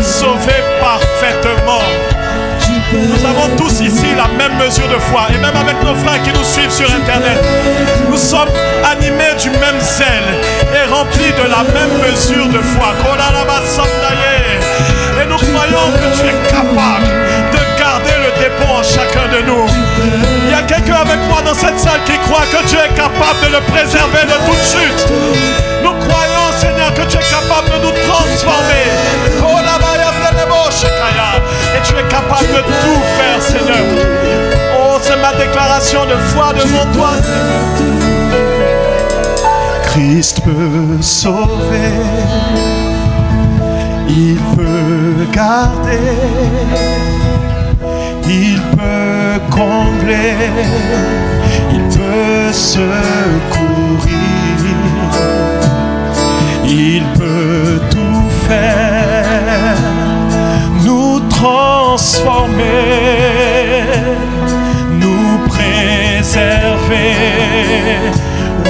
sauver parfaitement. Nous avons tous ici la même mesure de foi. Et même avec nos frères qui nous suivent sur Internet, nous sommes animés du même zèle et remplis de la même mesure de foi. Et nous croyons que tu es capable de garder le dépôt en chacun de nous. Il y a quelqu'un avec moi dans cette salle qui croit que tu es capable de le préserver de toute chute. Nous croyons, Seigneur, que tu es capable de nous transformer. Et tu es capable de tout faire, Seigneur. Oh, c'est ma déclaration de foi devant toi, Seigneur. Christ peut sauver, il peut garder, il peut combler, il peut secourir, il peut tout faire, nous transformer, nous préserver.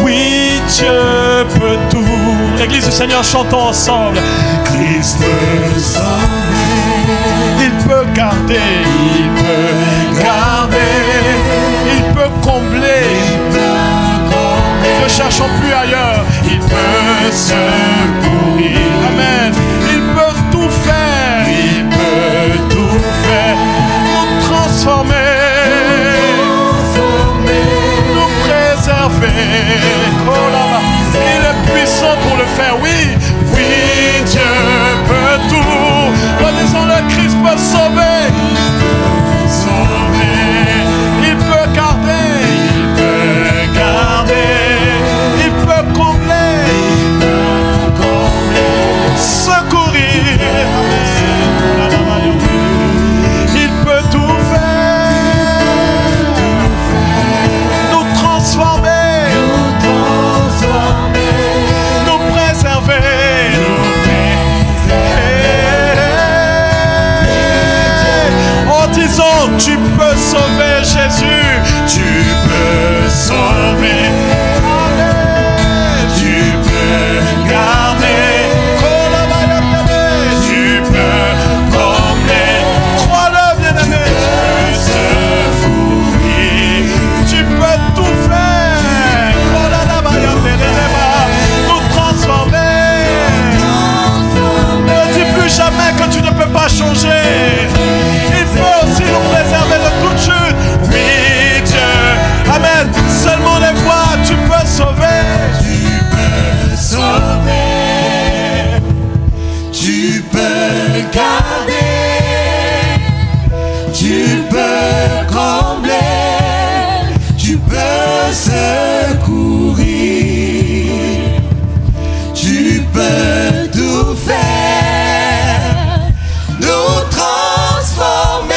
Oui, Dieu peut tout. Église du Seigneur, chantons ensemble. Christ peut sauver, il peut garder, il peut combler, ne cherchons plus ailleurs, il peut secourir. Amen. Il peut tout faire, nous transformer, nous préserver. Oh là là, il est puissant pour le faire. Oui, Dieu peut tout. Redisons-le, Christ peut sauver, il peut garder, il peut combler, secourir. Il peut tout faire, nous transformer, nous préserver. Oh, disons, tu peux sauver, Jésus, tu peux sauver, tu peux garder, tu peux combler, crois-le, bien-aimé, tu peux tout faire, nous transformer. Ne dis plus jamais que tu ne peux pas changer. Il peut aussi nous préserver de toute chute. Oui, Dieu, amen. Seulement les voix, tu peux sauver. Tu peux sauver, tu peux garder, tu peux combler, tu peux secourir, tu peux tout faire, nous transformer,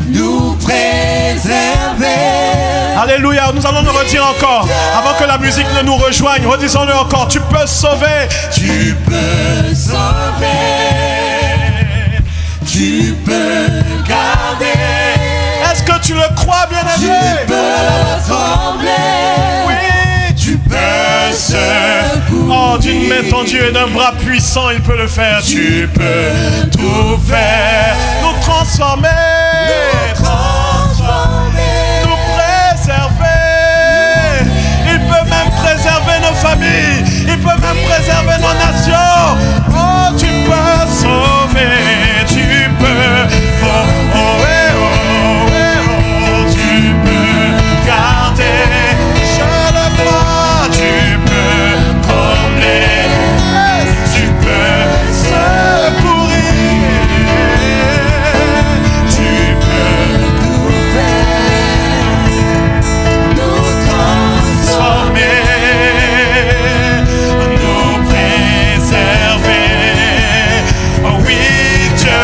nous préserver. Alléluia, nous allons le redire encore avant que la musique ne nous rejoigne. Redisons-le encore, tu peux sauver, tu peux sauver, tu peux garder. Est-ce que tu le crois, bien-aimé? Tu peux combler, oui, tu peux secourir. Oh, d'une main tendue et d'un bras puissant, il peut le faire. Tu peux tout faire, nous transformer, nous préserver. Il peut même préserver nos familles, il peut même préserver nos nations. Oh, tu peux sauver, tu peux, tu peux garder, je le crois, tu peux combler, tu peux secourir, tu peux tout faire, nous transformer, nous préserver. Oh oui, Dieu,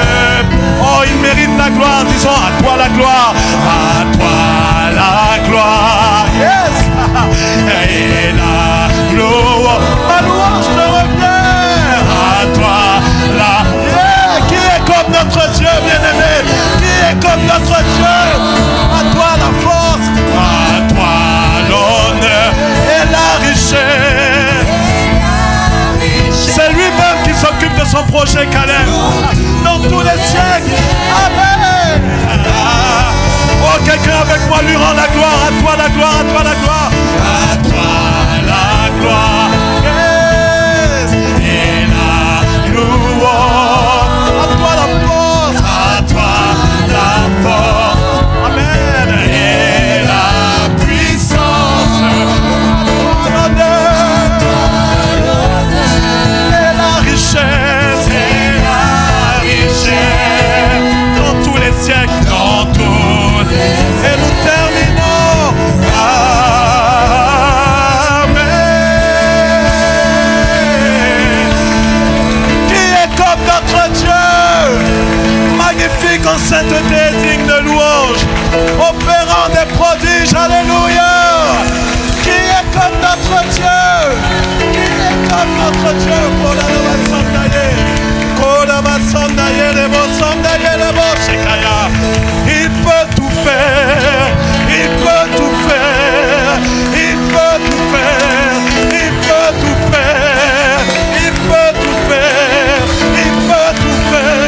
oh, il mérite la gloire. Disons, à toi la gloire, à toi la gloire, yes. Et la gloire, ma louange te revient. À toi la, yeah. Qui est comme notre Dieu, bien-aimé? Qui est comme notre Dieu? À toi la force, à toi l'honneur et la richesse. C'est lui-même qui s'occupe de son projet Caleb. Dans tous les siècles. Amen. Oh, quelqu'un avec moi lui rend la gloire. À toi la gloire, à toi la gloire. À toi la gloire. Yes. Et la louange. À toi la force. À toi la force. Amen. Et la puissance. Et la richesse. Et la richesse. Dans tous les siècles. Dans tous les siècles. Et nous terminons. Amen. Qui est comme notre Dieu? Magnifique en sainteté, digne de louange, opérant des prodiges, alléluia. Qui est comme notre Dieu? Qui est comme notre Dieu? Pour la il peut tout faire, il peut tout faire, il peut tout faire, il peut tout faire, il peut tout faire, il peut tout faire.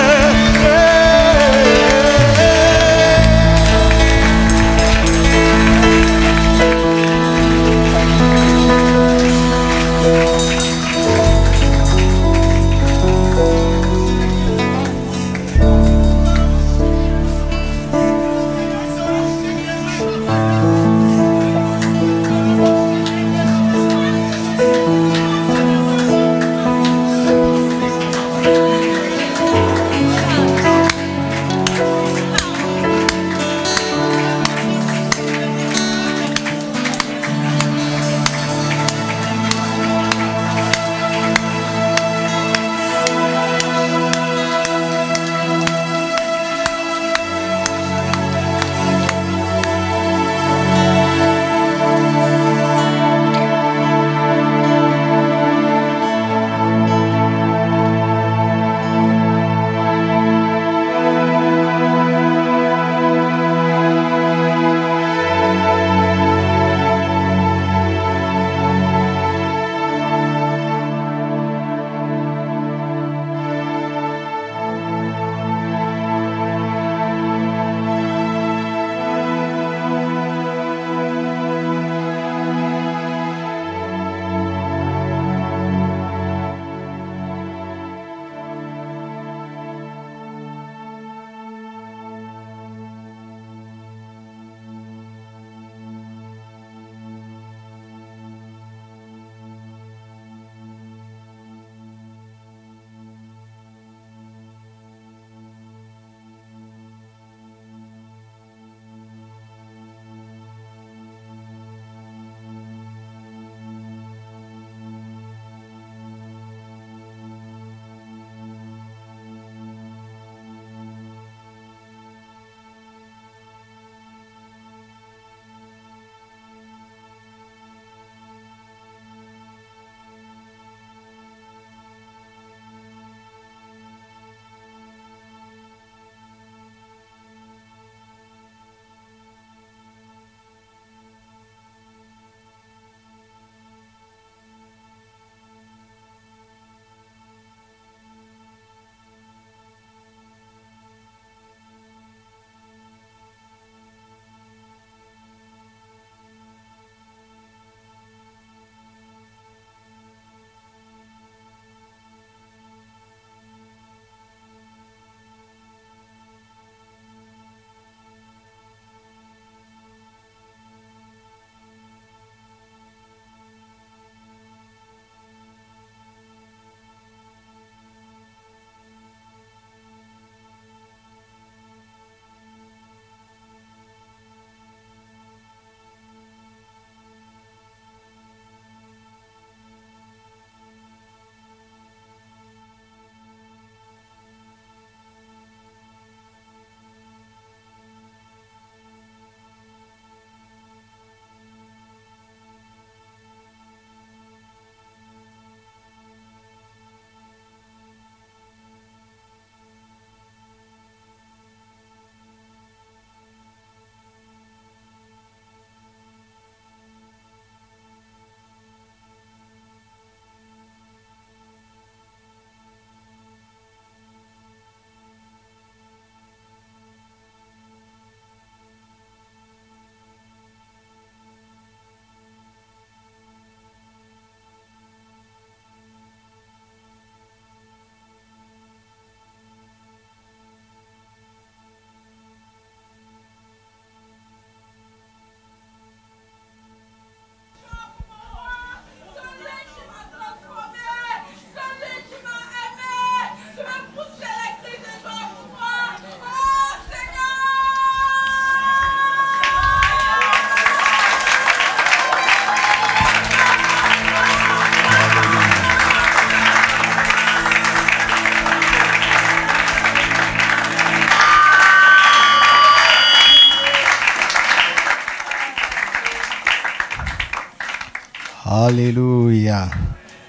Alléluia.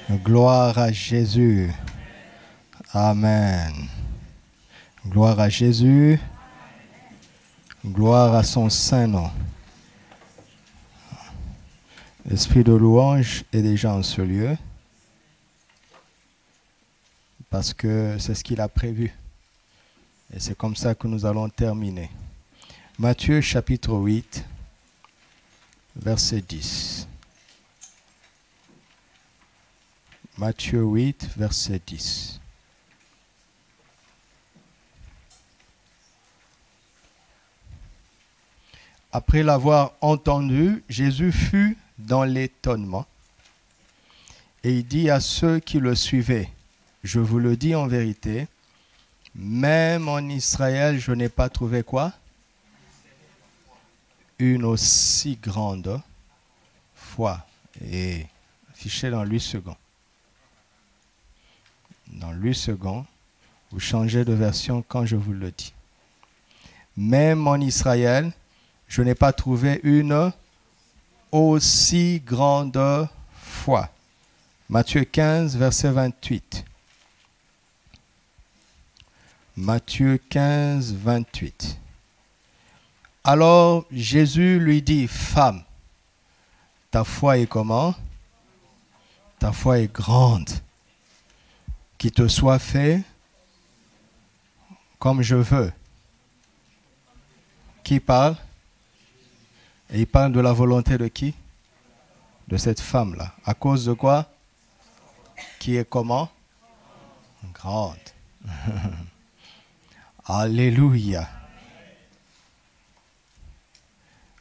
Gloire à Jésus. Amen. Gloire à Jésus. Gloire à son saint nom. L'esprit de louange est déjà en ce lieu parce que c'est ce qu'il a prévu. Et c'est comme ça que nous allons terminer. Matthieu chapitre 8, verset 10. Matthieu 8, verset 10. Après l'avoir entendu, Jésus fut dans l'étonnement et il dit à ceux qui le suivaient, « Je vous le dis en vérité, même en Israël, je n'ai pas trouvé quoi? Une aussi grande foi. » Et affiché dans 8 secondes. Dans 8 secondes, vous changez de version quand je vous le dis. Même en Israël, je n'ai pas trouvé une aussi grande foi. Matthieu 15, verset 28. Matthieu 15, 28. Alors Jésus lui dit, « Femme, ta foi est comment? Ta foi est grande. Qu'il te soit fait comme je veux. » Qui parle? Et il parle de la volonté de qui? De cette femme-là. À cause de quoi? Qui est comment? Grande. Alléluia.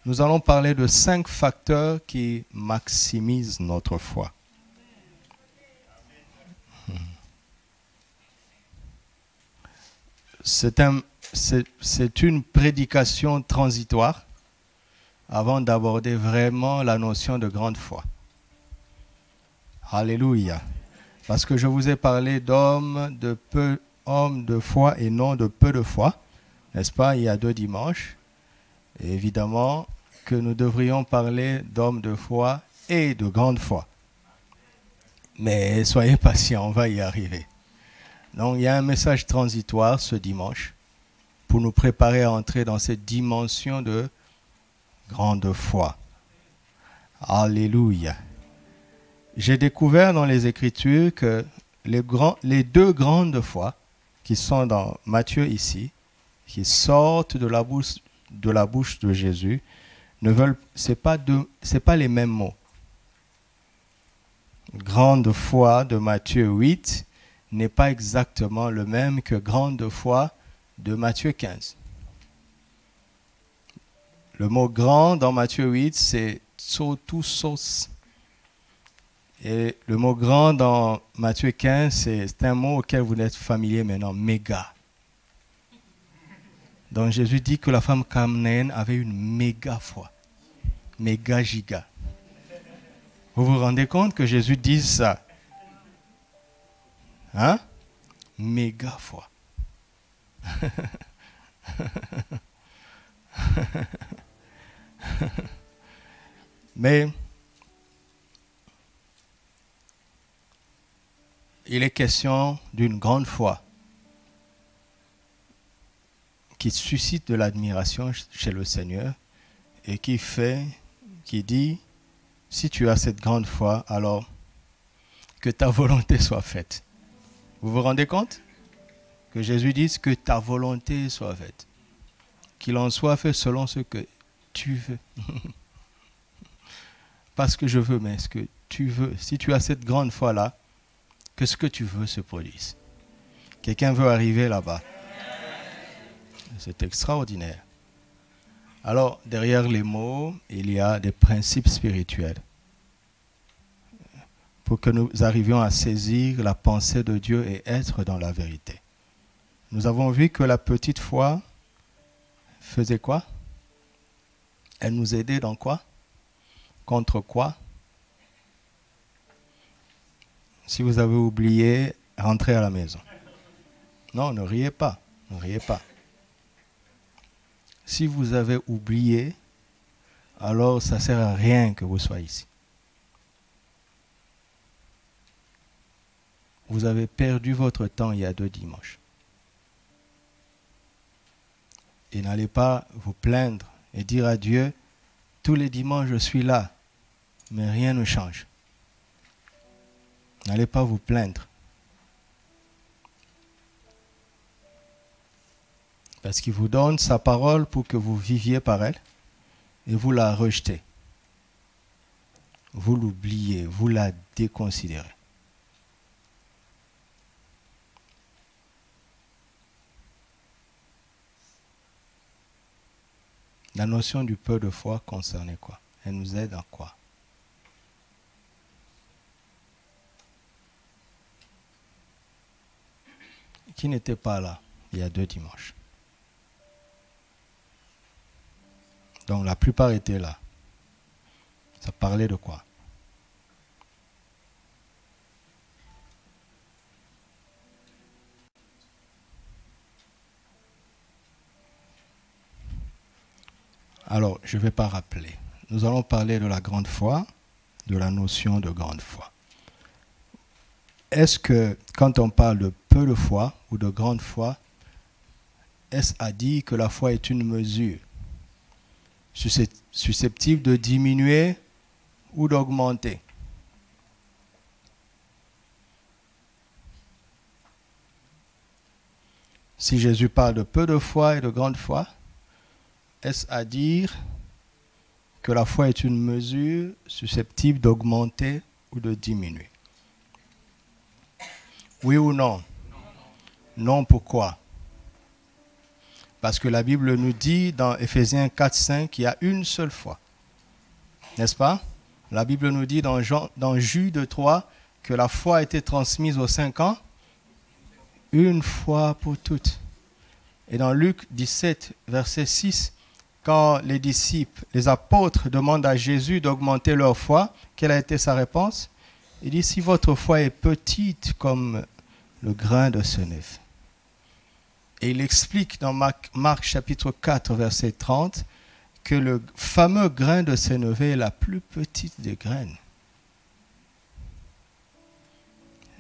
Nous allons parler de 5 facteurs qui maximisent notre foi. C'est une prédication transitoire avant d'aborder vraiment la notion de grande foi. Alléluia. Parce que je vous ai parlé d'hommes de foi et non de peu de foi, n'est-ce pas, il y a 2 dimanches. Et évidemment que nous devrions parler d'hommes de foi et de grande foi. Mais soyez patients, on va y arriver. Donc il y a un message transitoire ce dimanche pour nous préparer à entrer dans cette dimension de grande foi. Alléluia. J'ai découvert dans les Écritures que les 2 grandes foi qui sont dans Matthieu ici, qui sortent de la bouche de Jésus, c'est pas les mêmes mots. Grande foi de Matthieu 8 n'est pas exactement le même que grande foi de Matthieu 15. Le mot grand dans Matthieu 8, c'est tsotusos. Et le mot grand dans Matthieu 15, c'est un mot auquel vous êtes familier maintenant, méga. Donc Jésus dit que la femme cananéenne avait une méga foi. Méga giga. Vous vous rendez compte que Jésus dise ça? Hein? Méga foi. Mais il est question d'une grande foi qui suscite de l'admiration chez le Seigneur et qui dit, si tu as cette grande foi, alors que ta volonté soit faite. Vous vous rendez compte? Que Jésus dise que ta volonté soit faite. Qu'il en soit fait selon ce que tu veux. Pas ce que je veux, mais ce que tu veux. Si tu as cette grande foi-là, que ce que tu veux se produise. Quelqu'un veut arriver là-bas. C'est extraordinaire. Alors, derrière les mots, il y a des principes spirituels. Pour que nous arrivions à saisir la pensée de Dieu et être dans la vérité. Nous avons vu que la petite foi faisait quoi? Elle nous aidait dans quoi? Contre quoi? Si vous avez oublié, rentrez à la maison. Non, ne riez pas. Ne riez pas. Si vous avez oublié, alors ça ne sert à rien que vous soyez ici. vous avez perdu votre temps il y a 2 dimanches. Et n'allez pas vous plaindre et dire à Dieu, tous les dimanches je suis là, mais rien ne change. N'allez pas vous plaindre. Parce qu'il vous donne sa parole pour que vous viviez par elle et vous la rejetez. Vous l'oubliez, vous la déconsidérez. La notion du peu de foi concernait quoi? Elle nous aide en quoi? Qui n'était pas là il y a 2 dimanches? Donc la plupart étaient là. Ça parlait de quoi? Alors, je ne vais pas rappeler. Nous allons parler de la grande foi, de la notion de grande foi. Est-ce que, quand on parle de peu de foi ou de grande foi, est-ce à dire que la foi est une mesure susceptible de diminuer ou d'augmenter? Si Jésus parle de peu de foi et de grande foi, est-ce à dire que la foi est une mesure susceptible d'augmenter ou de diminuer? Oui ou non? Non, pourquoi? Parce que la Bible nous dit dans Éphésiens 4:5 qu'il y a une seule foi. N'est-ce pas? La Bible nous dit dans Jude 3 que la foi a été transmise aux 5 ans une fois pour toutes. Et dans Luc 17, verset 6, quand les disciples, les apôtres demandent à Jésus d'augmenter leur foi, quelle a été sa réponse? Il dit, si votre foi est petite comme le grain de sénévé. Et il explique dans Marc chapitre 4, verset 30, que le fameux grain de sénévé est la plus petite des graines.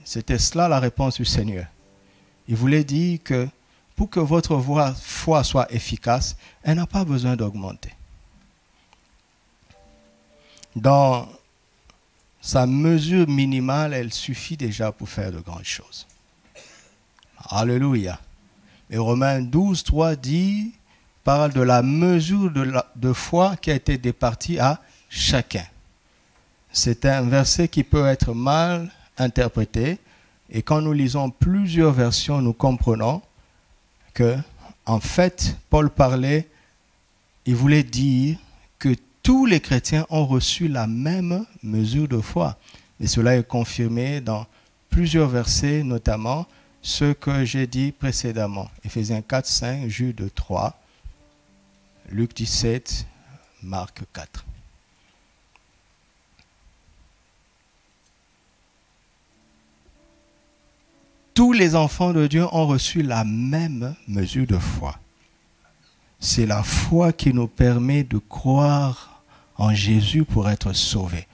C'était cela la réponse du Seigneur. Il voulait dire que pour que votre foi soit efficace, elle n'a pas besoin d'augmenter. Dans sa mesure minimale, elle suffit déjà pour faire de grandes choses. Alléluia. Et Romains 12, 3 parle de la mesure de foi qui a été départie à chacun. C'est un verset qui peut être mal interprété. Et quand nous lisons plusieurs versions, nous comprenons que, en fait, Paul parlait, il voulait dire que tous les chrétiens ont reçu la même mesure de foi. Et cela est confirmé dans plusieurs versets, notamment ceux que j'ai dit précédemment. Éphésiens 4, 5, Jude 3, Luc 17, Marc 4. Tous les enfants de Dieu ont reçu la même mesure de foi. C'est la foi qui nous permet de croire en Jésus pour être sauvés.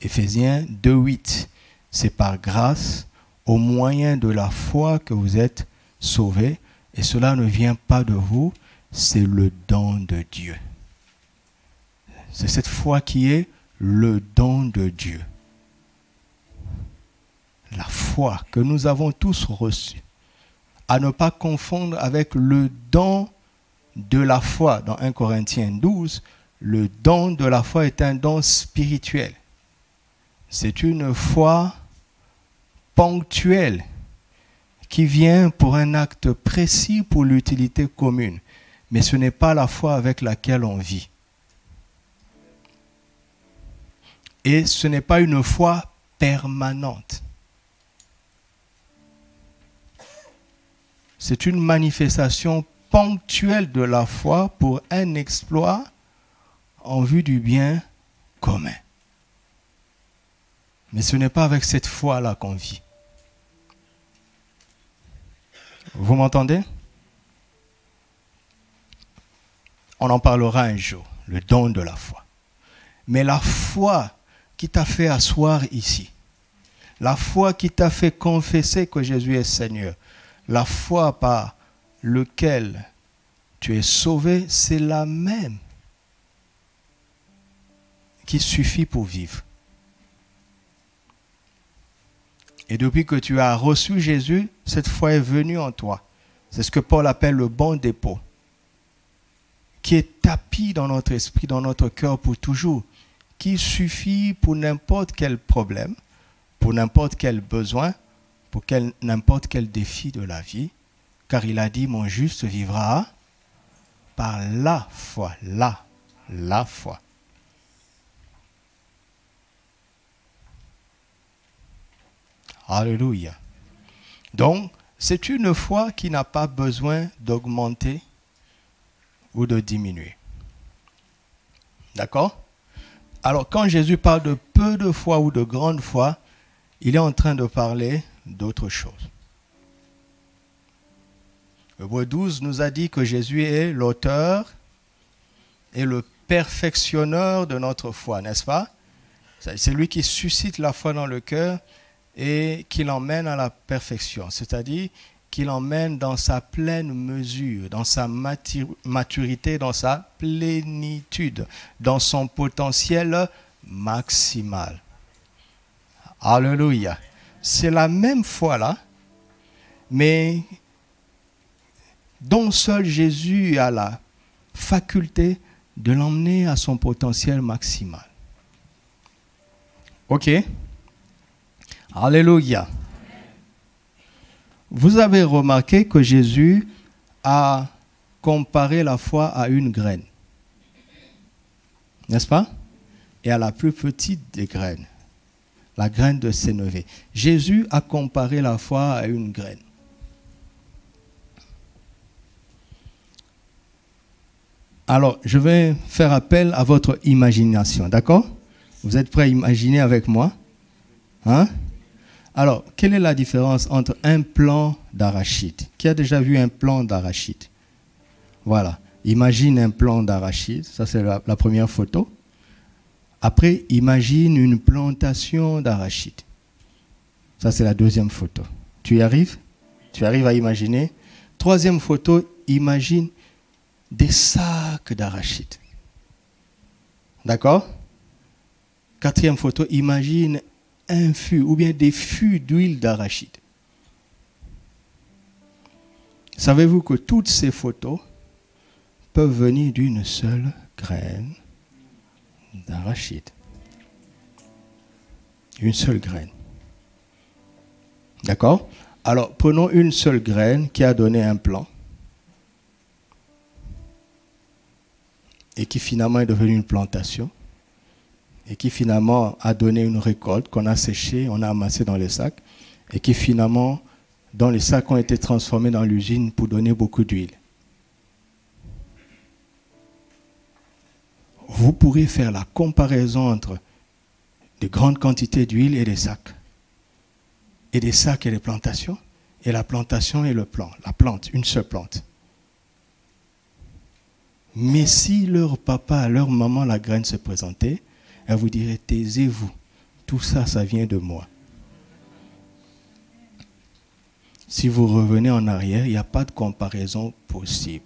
Éphésiens 2, 8. C'est par grâce, au moyen de la foi que vous êtes sauvés. Et cela ne vient pas de vous, c'est le don de Dieu. C'est cette foi qui est le don de Dieu. La foi que nous avons tous reçue, à ne pas confondre avec le don de la foi. Dans 1 Corinthiens 12, le don de la foi est un don spirituel. C'est une foi ponctuelle qui vient pour un acte précis pour l'utilité commune. Mais ce n'est pas la foi avec laquelle on vit. Et ce n'est pas une foi permanente. C'est une manifestation ponctuelle de la foi pour un exploit en vue du bien commun. Mais ce n'est pas avec cette foi-là qu'on vit. Vous m'entendez? On en parlera un jour, le don de la foi. Mais la foi qui t'a fait asseoir ici, La foi qui t'a fait confesser que Jésus est Seigneur, la foi par laquelle tu es sauvé, c'est la même qui suffit pour vivre. Et depuis que tu as reçu Jésus, cette foi est venue en toi. C'est ce que Paul appelle le bon dépôt, qui est tapis dans notre esprit, dans notre cœur pour toujours, qui suffit pour n'importe quel problème, pour n'importe quel besoin, pour n'importe quel défi de la vie, car il a dit, mon juste vivra par la foi, la foi. Alléluia. Donc, c'est une foi qui n'a pas besoin d'augmenter ou de diminuer. D'accord? Alors, quand Jésus parle de peu de foi ou de grande foi, il est en train de parler d'autre chose. Hébreux 12 nous a dit que Jésus est l'auteur et le perfectionneur de notre foi, n'est-ce pas? C'est lui qui suscite la foi dans le cœur et qui l'emmène à la perfection, c'est-à-dire qui l'emmène dans sa pleine mesure, dans sa maturité, dans sa plénitude, dans son potentiel maximal. Alléluia. C'est la même foi là, mais dont seul Jésus a la faculté de l'emmener à son potentiel maximal. Ok? Alléluia. Vous avez remarqué que Jésus a comparé la foi à une graine. N'est-ce pas? Et à la plus petite des graines, la graine de sénévé. Jésus a comparé la foi à une graine. Alors, je vais faire appel à votre imagination, d'accord? Vous êtes prêts à imaginer avec moi? Hein? Alors, quelle est la différence entre un plant d'arachide? Qui a déjà vu un plant d'arachide? Voilà. Imagine un plant d'arachide. Ça, c'est la première photo. Après, imagine une plantation d'arachide. Ça, c'est la deuxième photo. Tu y arrives? Tu arrives à imaginer? Troisième photo, imagine des sacs d'arachide. D'accord? Quatrième photo, imagine un fût ou bien des fûts d'huile d'arachide. Savez-vous que toutes ces photos peuvent venir d'une seule graine d'arachide? Une seule graine. D'accord? Alors, prenons une seule graine qui a donné un plant et qui finalement est devenue une plantation et qui finalement a donné une récolte qu'on a séchée, on a amassé dans les sacs et qui finalement, dans les sacs, ont été transformés dans l'usine pour donner beaucoup d'huile. Vous pourrez faire la comparaison entre de grandes quantités d'huile et des sacs. Et des sacs et des plantations. Et la plantation et le plant. La plante, une seule plante. Mais si leur papa, leur maman, la graine se présentait, elle vous dirait, taisez-vous, tout ça, ça vient de moi. Si vous revenez en arrière, il n'y a pas de comparaison possible.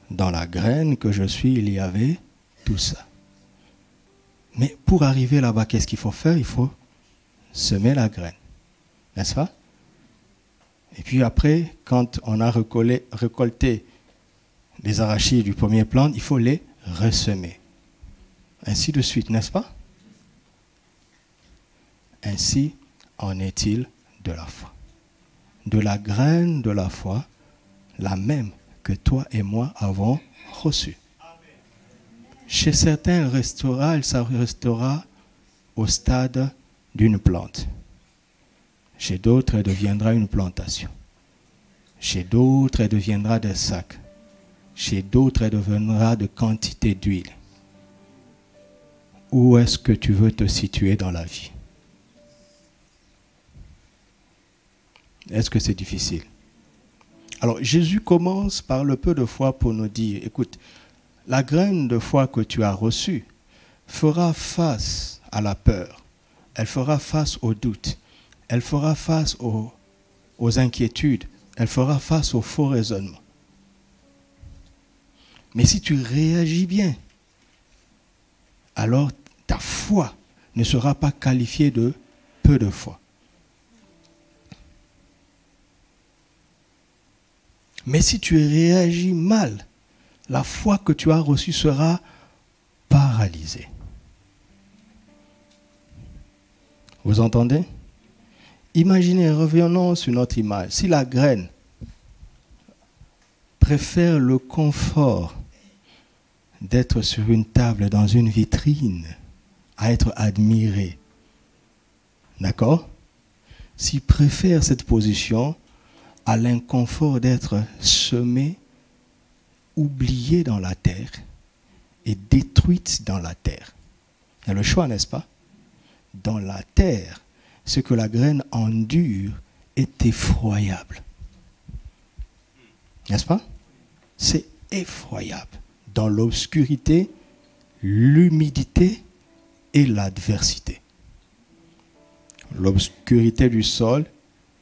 Dans la graine que je suis, il y avait tout ça. Mais pour arriver là-bas, qu'est-ce qu'il faut faire? Il faut semer la graine. N'est-ce pas? Et puis après, quand on a récolté les arachides du premier plant, il faut les ressemer. Ainsi de suite, n'est-ce pas? Ainsi en est-il de la foi. De la graine de la foi, la même que toi et moi avons reçue. Chez certains, ça restera au stade d'une plante. Chez d'autres, elle deviendra une plantation. Chez d'autres, elle deviendra des sacs. Chez d'autres, elle deviendra de quantité d'huile. Où est-ce que tu veux te situer dans la vie? Est-ce que c'est difficile? Alors, Jésus commence par le peu de foi pour nous dire, écoute, la graine de foi que tu as reçue fera face à la peur, elle fera face aux doutes, elle fera face aux inquiétudes, elle fera face aux faux raisonnements. Mais si tu réagis bien, alors ta foi ne sera pas qualifiée de peu de foi. Mais si tu réagis mal, la foi que tu as reçue sera paralysée. Vous entendez? Imaginez, revenons sur notre image. Si la graine préfère le confort d'être sur une table dans une vitrine à être admirée, d'accord? S'il préfère cette position à l'inconfort d'être semée, oubliée dans la terre et détruite dans la terre. Il y a le choix, n'est-ce pas? Dans la terre, ce que la graine endure est effroyable. N'est-ce pas? C'est effroyable. Dans l'obscurité, l'humidité et l'adversité. L'obscurité du sol,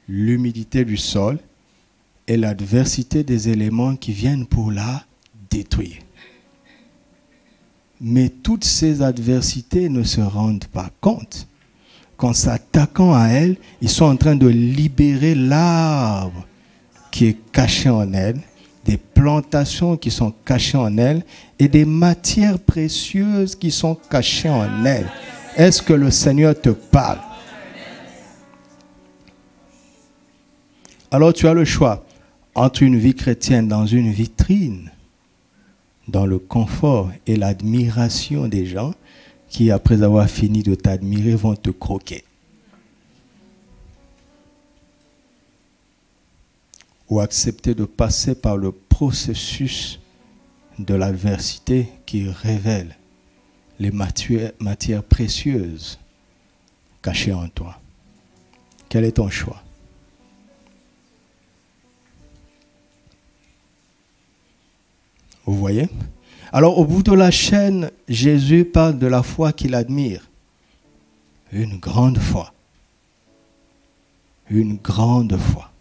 l'humidité du sol et l'adversité des éléments qui viennent pour la détruire. Mais toutes ces adversités ne se rendent pas compte qu'en s'attaquant à elles, ils sont en train de libérer l'arbre qui est caché en elles, des plantations qui sont cachées en elles et des matières précieuses qui sont cachées en elles. Est-ce que le Seigneur te parle? Alors tu as le choix entre une vie chrétienne dans une vitrine, dans le confort et l'admiration des gens qui, après avoir fini de t'admirer, vont te croquer. Ou accepter de passer par le processus de l'adversité qui révèle les matières précieuses cachées en toi. Quel est ton choix? Vous voyez? Alors, au bout de la chaîne, Jésus parle de la foi qu'il admire. Une grande foi. Une grande foi.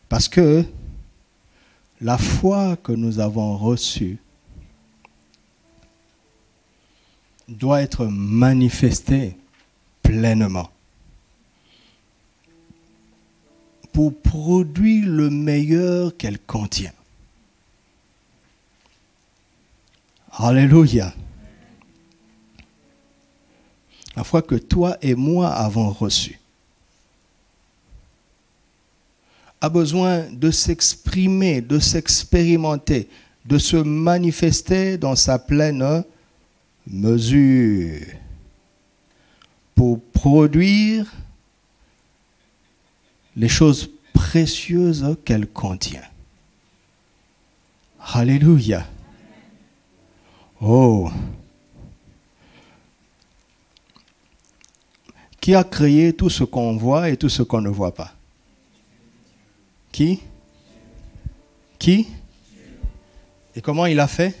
Parce que la foi que nous avons reçue doit être manifestée pleinement pour produire le meilleur qu'elle contient. Alléluia. La foi que toi et moi avons reçue a besoin de s'exprimer, de s'expérimenter, de se manifester dans sa pleine mesure pour produire les choses précieuses qu'elle contient. Alléluia. Oh. Qui a créé tout ce qu'on voit et tout ce qu'on ne voit pas? Qui? Qui? Et comment il a fait?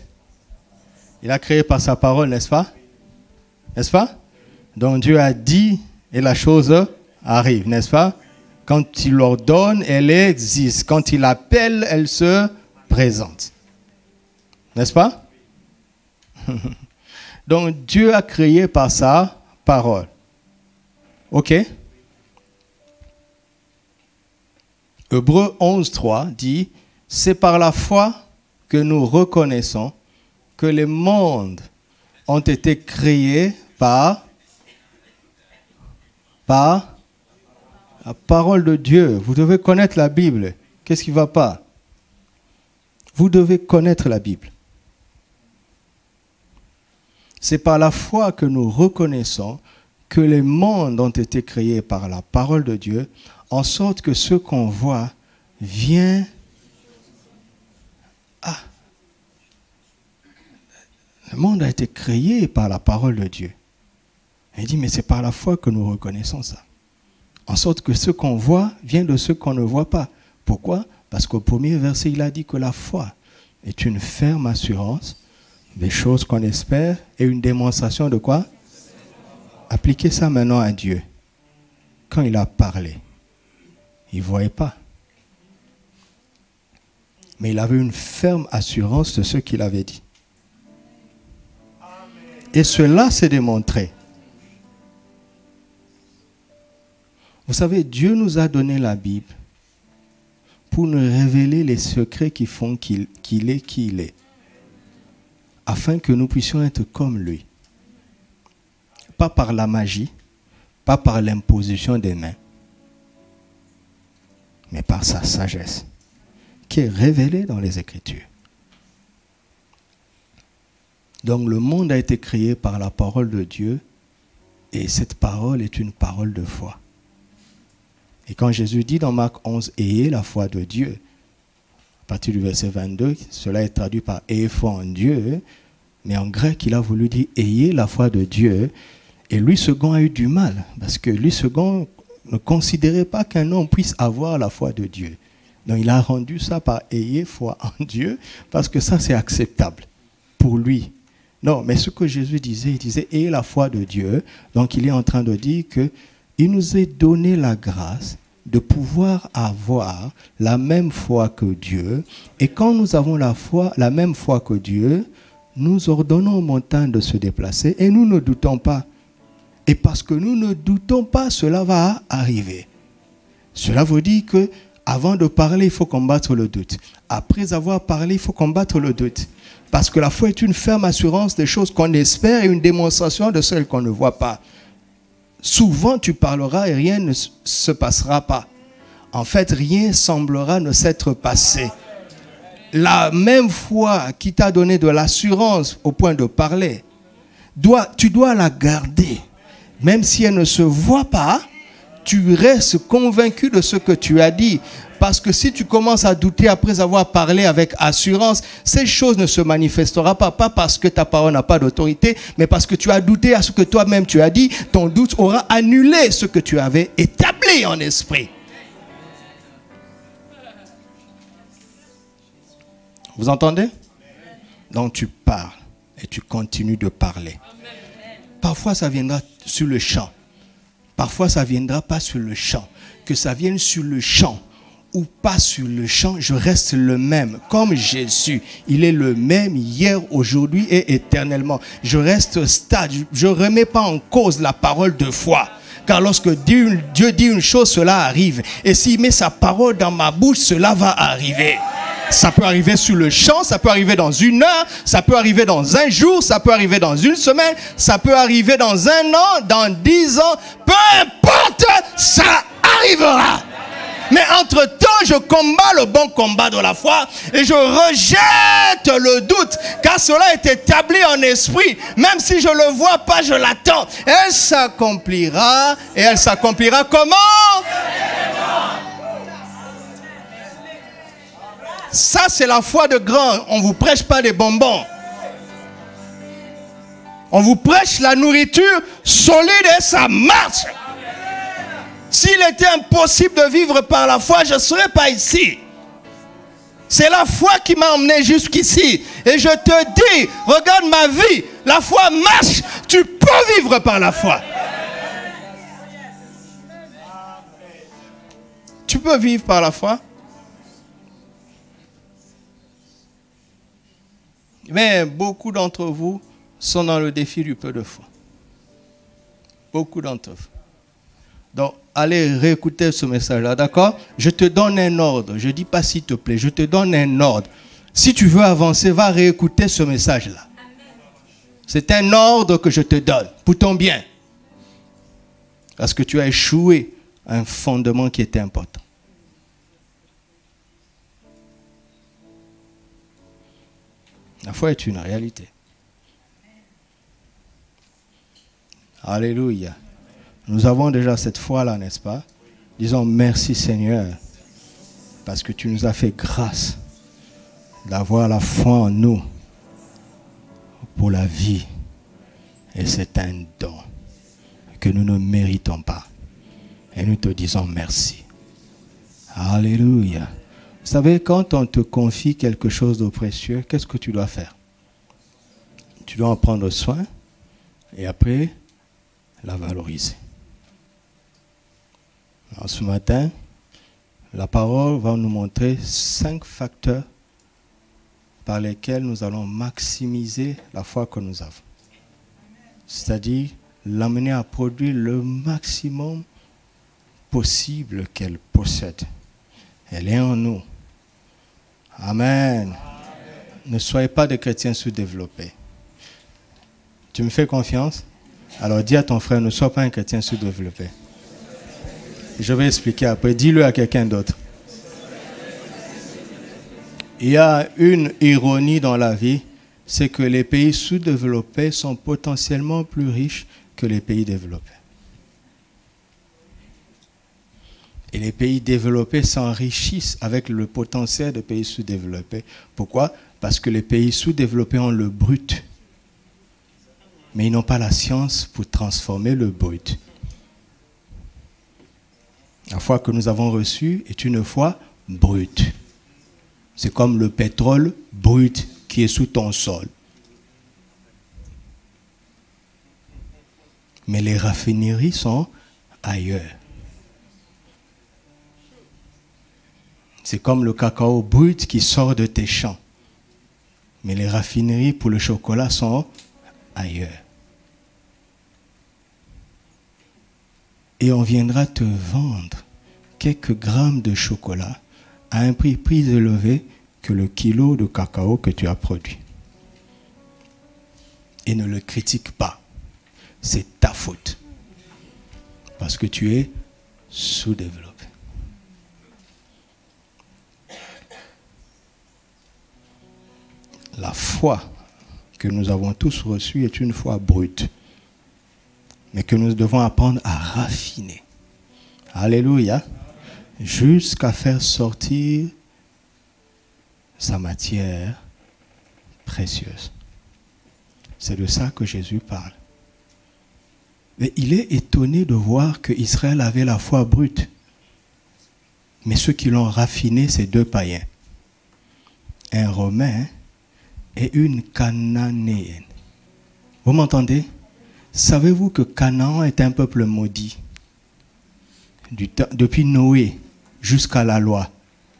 Il a créé par sa parole, n'est-ce pas? N'est-ce pas? Donc Dieu a dit et la chose arrive, n'est-ce pas? Quand il l'ordonne, elle existe. Quand il appelle, elle se présente. N'est-ce pas? Donc Dieu a créé par sa parole. Ok? Hébreux 11.3 dit, c'est par la foi que nous reconnaissons que les mondes ont été créés par la parole de Dieu. Vous devez connaître la Bible. Qu'est-ce qui ne va pas? Vous devez connaître la Bible. C'est par la foi que nous reconnaissons que les mondes ont été créés par la parole de Dieu, en sorte que ce qu'on voit vient... Ah, le monde a été créé par la parole de Dieu. Il dit, mais c'est par la foi que nous reconnaissons ça. En sorte que ce qu'on voit vient de ce qu'on ne voit pas. Pourquoi? Parce qu'au premier verset, il a dit que la foi est une ferme assurance des choses qu'on espère et une démonstration de quoi? Appliquez ça maintenant à Dieu. Quand il a parlé, il ne voyait pas. Mais il avait une ferme assurance de ce qu'il avait dit. Et cela s'est démontré. Vous savez, Dieu nous a donné la Bible pour nous révéler les secrets qui font qu'il est qui il est. Afin que nous puissions être comme lui. Pas par la magie, pas par l'imposition des mains, mais par sa sagesse, qui est révélée dans les Écritures. Donc le monde a été créé par la parole de Dieu, et cette parole est une parole de foi. Et quand Jésus dit dans Marc 11, « Ayez la foi de Dieu », à partir du verset 22, cela est traduit par « Ayez foi en Dieu », mais en grec, il a voulu dire « Ayez la foi de Dieu ». Et Louis II a eu du mal, parce que Louis II ne considérait pas qu'un homme puisse avoir la foi de Dieu. Donc il a rendu ça par « Ayez foi en Dieu », parce que ça c'est acceptable pour lui. Non, mais ce que Jésus disait, il disait « Ayez la foi de Dieu ». Donc il est en train de dire qu'il nous est donné la grâce de pouvoir avoir la même foi que Dieu. Et quand nous avons la même foi que Dieu, nous ordonnons aux montagnes de se déplacer et nous ne doutons pas. Et parce que nous ne doutons pas, cela va arriver. Cela veut dire que avant de parler, il faut combattre le doute. Après avoir parlé, il faut combattre le doute. Parce que la foi est une ferme assurance des choses qu'on espère et une démonstration de celles qu'on ne voit pas. Souvent, tu parleras et rien ne se passera pas. En fait, rien semblera ne s'être passé. La même foi qui t'a donné de l'assurance au point de parler, tu dois la garder. Même si elle ne se voit pas, tu restes convaincu de ce que tu as dit. Parce que si tu commences à douter après avoir parlé avec assurance, ces choses ne se manifesteront pas. Pas parce que ta parole n'a pas d'autorité, mais parce que tu as douté à ce que toi-même tu as dit. Ton doute aura annulé ce que tu avais établi en esprit. Vous entendez? Donc tu parles et tu continues de parler. Parfois ça viendra sur le champ. Parfois ça ne viendra pas sur le champ. Que ça vienne sur le champ ou pas sur le champ, je reste le même. Comme Jésus, il est le même hier, aujourd'hui et éternellement. Je reste stable. Je ne remets pas en cause la parole de foi. Car lorsque Dieu dit une chose, cela arrive. Et s'il met sa parole dans ma bouche, cela va arriver. Ça peut arriver sur le champ, ça peut arriver dans une heure, ça peut arriver dans un jour, ça peut arriver dans une semaine, ça peut arriver dans un an, dans 10 ans. Peu importe, ça arrivera. Mais entre-temps, je combats le bon combat de la foi et je rejette le doute, car cela est établi en esprit. Même si je ne le vois pas, je l'attends. Elle s'accomplira. Et elle s'accomplira comment? Ça, c'est la foi de grand. On ne vous prêche pas des bonbons. On vous prêche la nourriture solide et ça marche. S'il était impossible de vivre par la foi, je ne serais pas ici. C'est la foi qui m'a emmené jusqu'ici. Et je te dis, regarde ma vie, la foi marche. Tu peux vivre par la foi. Tu peux vivre par la foi. Mais beaucoup d'entre vous sont dans le défi du peu de foi. Beaucoup d'entre vous. Donc, allez réécouter ce message-là, d'accord? Je te donne un ordre. Je ne dis pas s'il te plaît, je te donne un ordre. Si tu veux avancer, va réécouter ce message-là. C'est un ordre que je te donne pour ton bien. Parce que tu as échoué à un fondement qui était important. La foi est une réalité. Alléluia. Nous avons déjà cette foi-là, n'est-ce pas? Disons merci Seigneur, parce que tu nous as fait grâce d'avoir la foi en nous pour la vie. Et c'est un don que nous ne méritons pas. Et nous te disons merci. Alléluia. Vous savez, quand on te confie quelque chose de précieux, qu'est-ce que tu dois faire? Tu dois en prendre soin et après la valoriser. Alors, ce matin, la parole va nous montrer 5 facteurs par lesquels nous allons maximiser la foi que nous avons. C'est-à-dire l'amener à produire le maximum possible qu'elle possède. Elle est en nous. Amen. Amen. Ne soyez pas des chrétiens sous-développés. Tu me fais confiance? Alors dis à ton frère, ne sois pas un chrétien sous-développé. Je vais expliquer après. Dis-le à quelqu'un d'autre. Il y a une ironie dans la vie, c'est que les pays sous-développés sont potentiellement plus riches que les pays développés. Et les pays développés s'enrichissent avec le potentiel des pays sous-développés. Pourquoi? Parce que les pays sous-développés ont le brut. Mais ils n'ont pas la science pour transformer le brut. La foi que nous avons reçue est une foi brute. C'est comme le pétrole brut qui est sous ton sol. Mais les raffineries sont ailleurs. C'est comme le cacao brut qui sort de tes champs. Mais les raffineries pour le chocolat sont ailleurs. Et on viendra te vendre quelques grammes de chocolat à un prix plus élevé que le kilo de cacao que tu as produit. Et ne le critique pas. C'est ta faute. Parce que tu es sous-développé. La foi que nous avons tous reçue est une foi brute. Mais que nous devons apprendre à raffiner. Alléluia. Jusqu'à faire sortir sa matière précieuse. C'est de ça que Jésus parle. Mais il est étonné de voir que Israël avait la foi brute. Mais ceux qui l'ont raffiné, c'est 2 païens. Un Romain et une Cananéenne. Vous m'entendez? Savez-vous que Canaan est un peuple maudit? Depuis Noé jusqu'à la loi.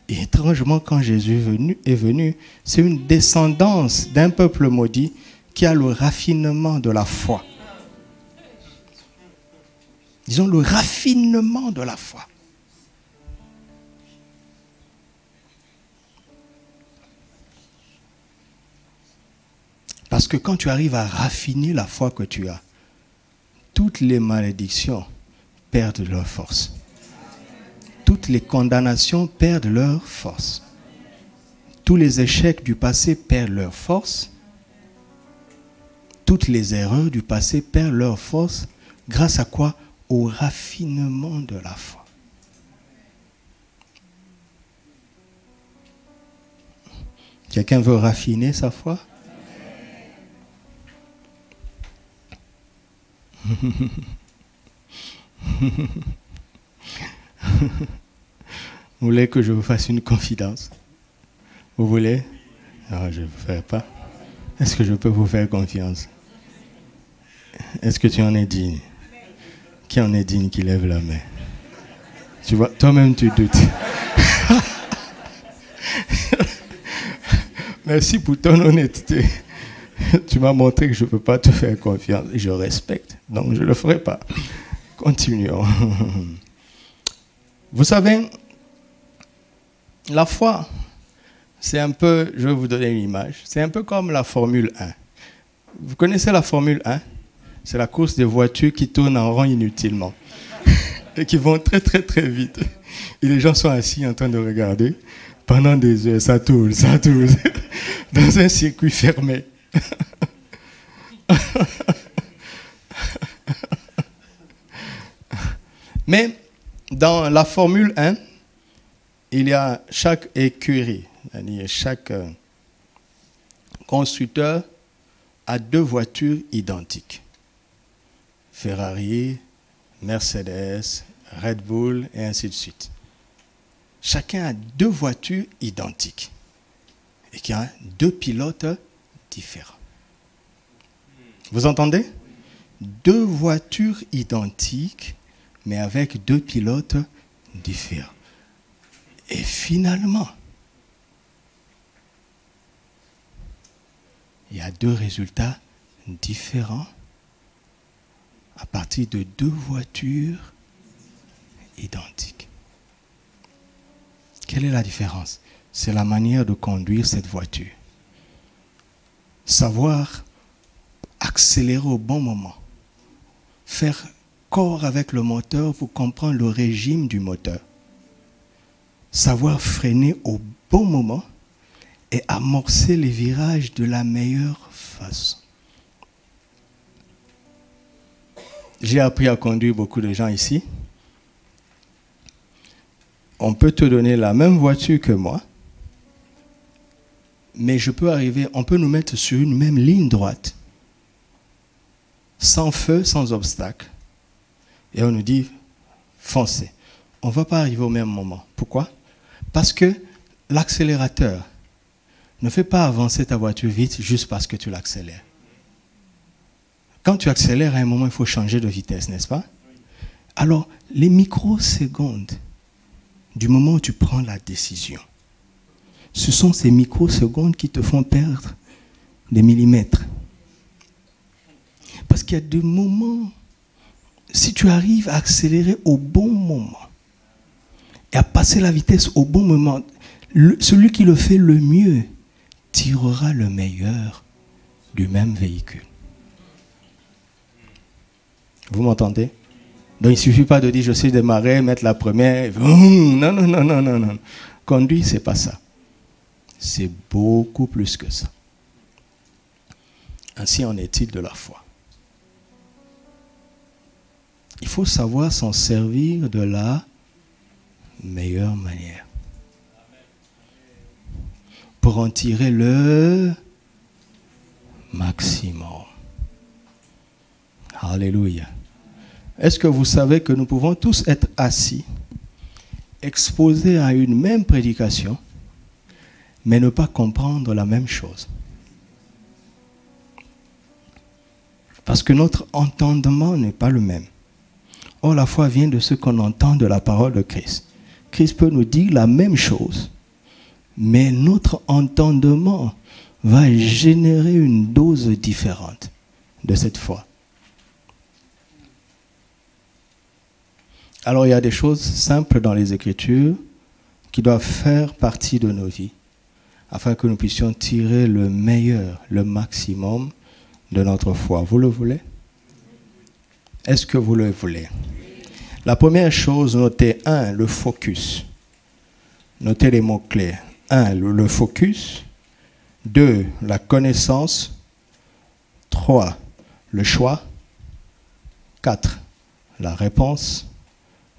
Et étrangement, quand Jésus est venu, c'est une descendance d'un peuple maudit qui a le raffinement de la foi. Disons le raffinement de la foi. Parce que quand tu arrives à raffiner la foi que tu as, toutes les malédictions perdent leur force. Toutes les condamnations perdent leur force. Tous les échecs du passé perdent leur force. Toutes les erreurs du passé perdent leur force. Grâce à quoi? Au raffinement de la foi. Quelqu'un veut raffiner sa foi? Vous voulez que je vous fasse une confidence? Vous voulez? Non, je ne vous ferai pas. Est-ce que je peux vous faire confiance? Est-ce que tu en es digne? Qui en est digne qui lève la main? Tu vois, toi-même tu doutes. Merci pour ton honnêteté. Tu m'as montré que je ne peux pas te faire confiance. Je respecte, donc je ne le ferai pas. Continuons. Vous savez, la foi, c'est un peu, je vais vous donner une image, c'est un peu comme la Formule 1. Vous connaissez la Formule 1? C'est la course des voitures qui tournent en rond inutilement et qui vont très très très vite. Et les gens sont assis en train de regarder pendant des heures, ça tourne, dans un circuit fermé. Mais dans la Formule 1, il y a chaque écurie, c'est-à-dire chaque constructeur a 2 voitures identiques. Ferrari, Mercedes, Red Bull et ainsi de suite. Chacun a 2 voitures identiques et qui a 2 pilotes différents. Vous entendez? deux voitures identiques, mais avec deux pilotes différents. Et finalement, il y a deux résultats différents à partir de deux voitures identiques. Quelle est la différence? C'est la manière de conduire cette voiture. Savoir accélérer au bon moment. Faire corps avec le moteur pour comprendre le régime du moteur. Savoir freiner au bon moment et amorcer les virages de la meilleure façon. J'ai appris à conduire beaucoup de gens ici. On peut te donner la même voiture que moi, mais on peut nous mettre sur une même ligne droite, sans feu, sans obstacle, et on nous dit, foncez. On ne va pas arriver au même moment. Pourquoi? Parce que l'accélérateur ne fait pas avancer ta voiture vite juste parce que tu l'accélères. Quand tu accélères, à un moment, il faut changer de vitesse, n'est-ce pas? Alors, les microsecondes du moment où tu prends la décision, ce sont ces microsecondes qui te font perdre des millimètres. Parce qu'il y a des moments, si tu arrives à accélérer au bon moment et à passer la vitesse au bon moment, celui qui le fait le mieux tirera le meilleur du même véhicule. Vous m'entendez? Donc il ne suffit pas de dire je sais démarrer, mettre la première. Non, non, non, non, non, non. Conduire, ce n'est pas ça. C'est beaucoup plus que ça. Ainsi en est-il de la foi. Il faut savoir s'en servir de la meilleure manière. Pour en tirer le maximum. Alléluia. Est-ce que vous savez que nous pouvons tous être assis, exposés à une même prédication, mais ne pas comprendre la même chose? Parce que notre entendement n'est pas le même. Or, la foi vient de ce qu'on entend de la parole de Christ. Christ peut nous dire la même chose, mais notre entendement va générer une dose différente de cette foi. Alors, il y a des choses simples dans les Écritures qui doivent faire partie de nos vies, afin que nous puissions tirer le meilleur, le maximum de notre foi. Vous le voulez? Est-ce que vous le voulez? La première chose, notez 1, le focus. Notez les mots-clés. 1, le focus. 2, la connaissance. 3, le choix. 4, la réponse.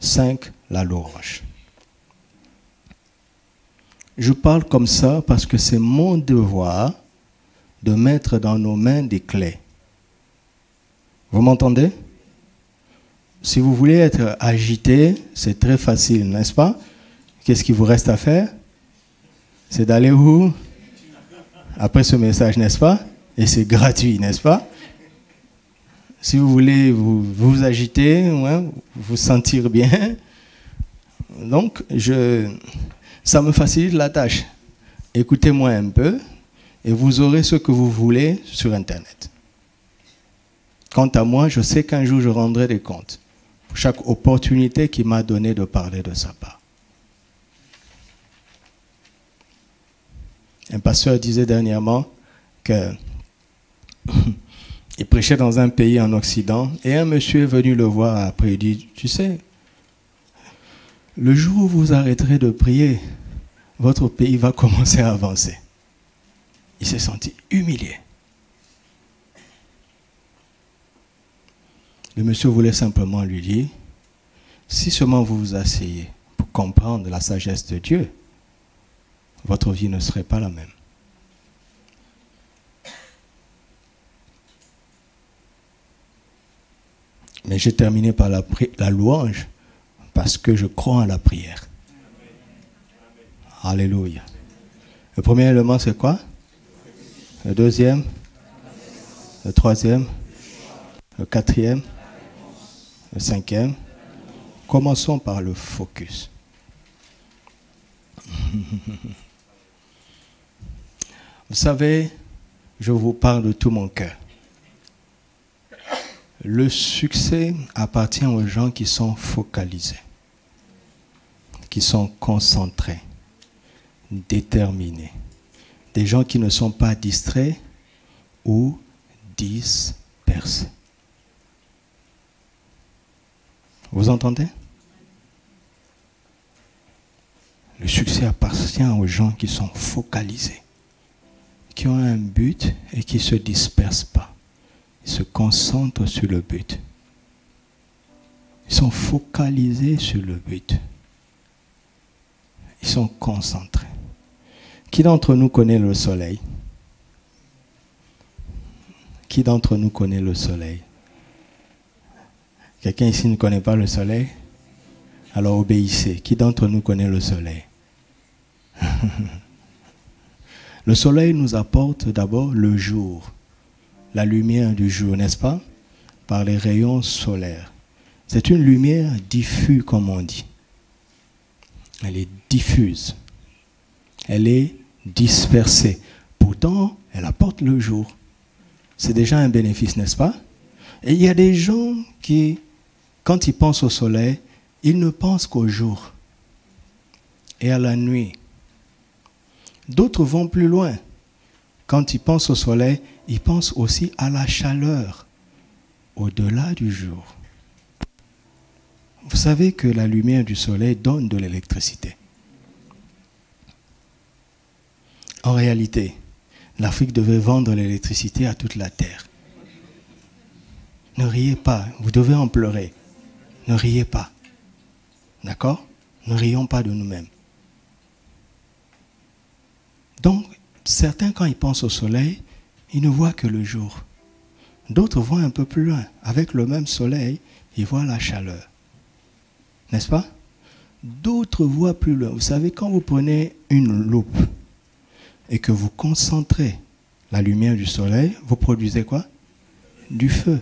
5, la louange. Je parle comme ça parce que c'est mon devoir de mettre dans nos mains des clés. Vous m'entendez? Si vous voulez être agité, c'est très facile, n'est-ce pas? Qu'est-ce qu'il vous reste à faire? C'est d'aller où? Après ce message, n'est-ce pas? Et c'est gratuit, n'est-ce pas? Si vous voulez vous agiter, ouais, vous sentir bien, donc ça me facilite la tâche. Écoutez-moi un peu et vous aurez ce que vous voulez sur Internet. Quant à moi, je sais qu'un jour je rendrai des comptes pour chaque opportunité qu'il m'a donnée de parler de sa part. Un pasteur disait dernièrement que il prêchait dans un pays en Occident et un monsieur est venu le voir après. Il dit, tu sais, le jour où vous arrêterez de prier, votre pays va commencer à avancer. Il s'est senti humilié. Le monsieur voulait simplement lui dire, si seulement vous vous asseyez pour comprendre la sagesse de Dieu, votre vie ne serait pas la même. Mais j'ai terminé par la louange parce que je crois en la prière. Alléluia. Le premier élément, c'est quoi? Le deuxième? Le troisième? Le quatrième, le cinquième. Commençons par le focus. Vous savez, je vous parle de tout mon cœur. Le succès appartient aux gens qui sont focalisés, qui sont concentrés, déterminés. Des gens qui ne sont pas distraits ou dispersés. Vous entendez? Le succès appartient aux gens qui sont focalisés, qui ont un but et qui ne se dispersent pas. Ils se concentrent sur le but. Ils sont focalisés sur le but. Ils sont concentrés. Qui d'entre nous connaît le soleil? Qui d'entre nous connaît le soleil? Quelqu'un ici ne connaît pas le soleil? Alors obéissez. Qui d'entre nous connaît le soleil? Le soleil nous apporte d'abord le jour, la lumière du jour, n'est-ce pas? Par les rayons solaires. C'est une lumière diffuse, comme on dit. Elle est diffuse. Elle est dispersée. Pourtant, elle apporte le jour. C'est déjà un bénéfice, n'est-ce pas? Et il y a des gens qui, quand ils pensent au soleil, ils ne pensent qu'au jour et à la nuit. D'autres vont plus loin. Quand ils pensent au soleil, ils pensent aussi à la chaleur au-delà du jour. Vous savez que la lumière du soleil donne de l'électricité. En réalité, l'Afrique devait vendre l'électricité à toute la terre. Ne riez pas, vous devez en pleurer. Ne riez pas. D'accord? Ne rions pas de nous-mêmes. Donc, certains, quand ils pensent au soleil, ils ne voient que le jour. D'autres voient un peu plus loin. Avec le même soleil, ils voient la chaleur. N'est-ce pas? D'autres voient plus loin. Vous savez, quand vous prenez une loupe et que vous concentrez la lumière du soleil, vous produisez quoi? Du feu.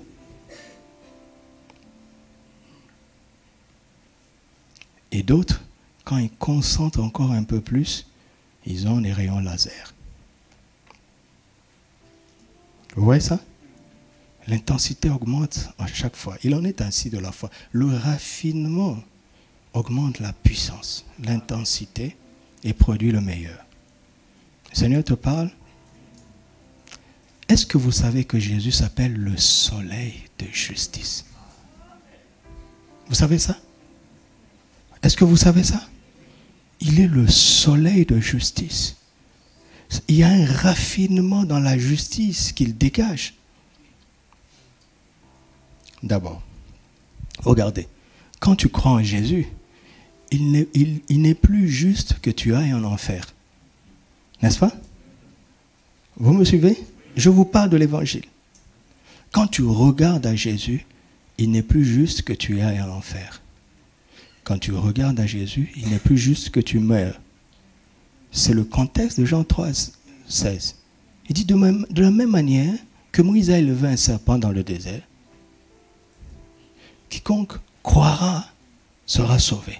Et d'autres, quand ils concentrent encore un peu plus, ils ont des rayons laser. Vous voyez ça? L'intensité augmente à chaque fois. Il en est ainsi de la foi. Le raffinement augmente la puissance, l'intensité et produit le meilleur. Le Seigneur te parle. Est-ce que vous savez que Jésus s'appelle le soleil de justice? Vous savez ça? Est-ce que vous savez ça? Il est le soleil de justice. Il y a un raffinement dans la justice qu'il dégage. D'abord, regardez, quand tu crois en Jésus, il n'est plus juste que tu ailles en enfer. N'est-ce pas? Vous me suivez? Je vous parle de l'évangile. Quand tu regardes à Jésus, il n'est plus juste que tu ailles en enfer. Quand tu regardes à Jésus, il n'est plus juste que tu meurs. C'est le contexte de Jean 3, 16. Il dit de la même manière que Moïse a élevé un serpent dans le désert, quiconque croira sera sauvé.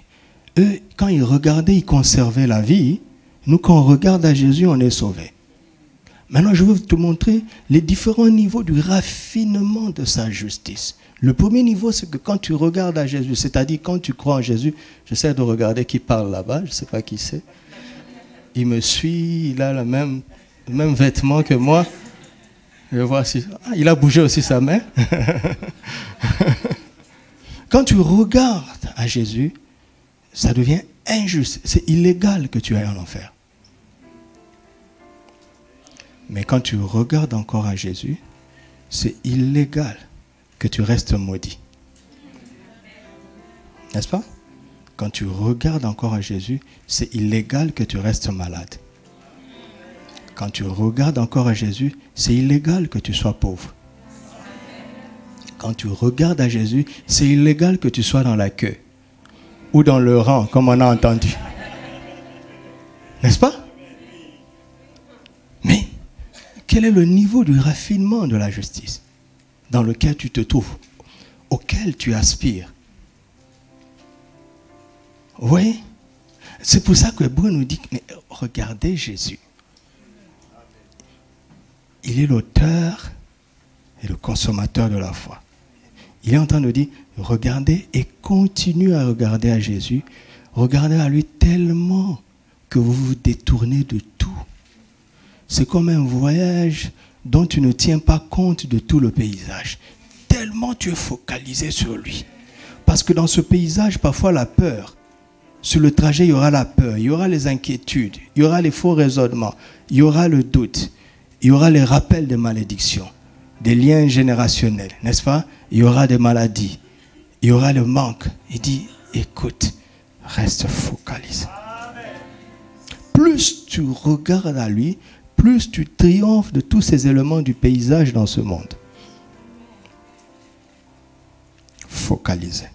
Eux, quand ils regardaient, ils conservaient la vie. Nous, quand on regarde à Jésus, on est sauvés. Maintenant, je veux te montrer les différents niveaux du raffinement de sa justice. Le premier niveau, c'est que quand tu regardes à Jésus, c'est-à-dire quand tu crois en Jésus, j'essaie de regarder qui parle là-bas, je ne sais pas qui c'est. Il me suit, il a le même vêtement que moi. Je vois si, il a bougé aussi sa main. Quand tu regardes à Jésus, ça devient injuste. C'est illégal que tu ailles en enfer. Mais quand tu regardes encore à Jésus, c'est illégal que tu restes maudit. N'est-ce pas? Quand tu regardes encore à Jésus, c'est illégal que tu restes malade. Quand tu regardes encore à Jésus, c'est illégal que tu sois pauvre. Quand tu regardes à Jésus, c'est illégal que tu sois dans la queue ou dans le rang, comme on a entendu. N'est-ce pas? Mais quel est le niveau du raffinement de la justice? dans lequel tu te trouves, auquel tu aspires. Vous voyez? C'est pour ça que Hébreu nous dit, mais regardez Jésus. Il est l'auteur et le consommateur de la foi. Il est en train de dire, regardez et continuez à regarder à Jésus. Regardez à lui tellement que vous vous détournez de tout. C'est comme un voyage dont tu ne tiens pas compte de tout le paysage. Tellement tu es focalisé sur lui. Parce que dans ce paysage, parfois la peur. Sur le trajet, il y aura la peur, il y aura les inquiétudes, il y aura les faux raisonnements, il y aura le doute, il y aura les rappels des malédictions, des liens générationnels, n'est-ce pas? Il y aura des maladies, il y aura le manque. Il dit, écoute, reste focalisé. Plus tu regardes à lui, plus tu triomphes de tous ces éléments du paysage dans ce monde. Focalisé.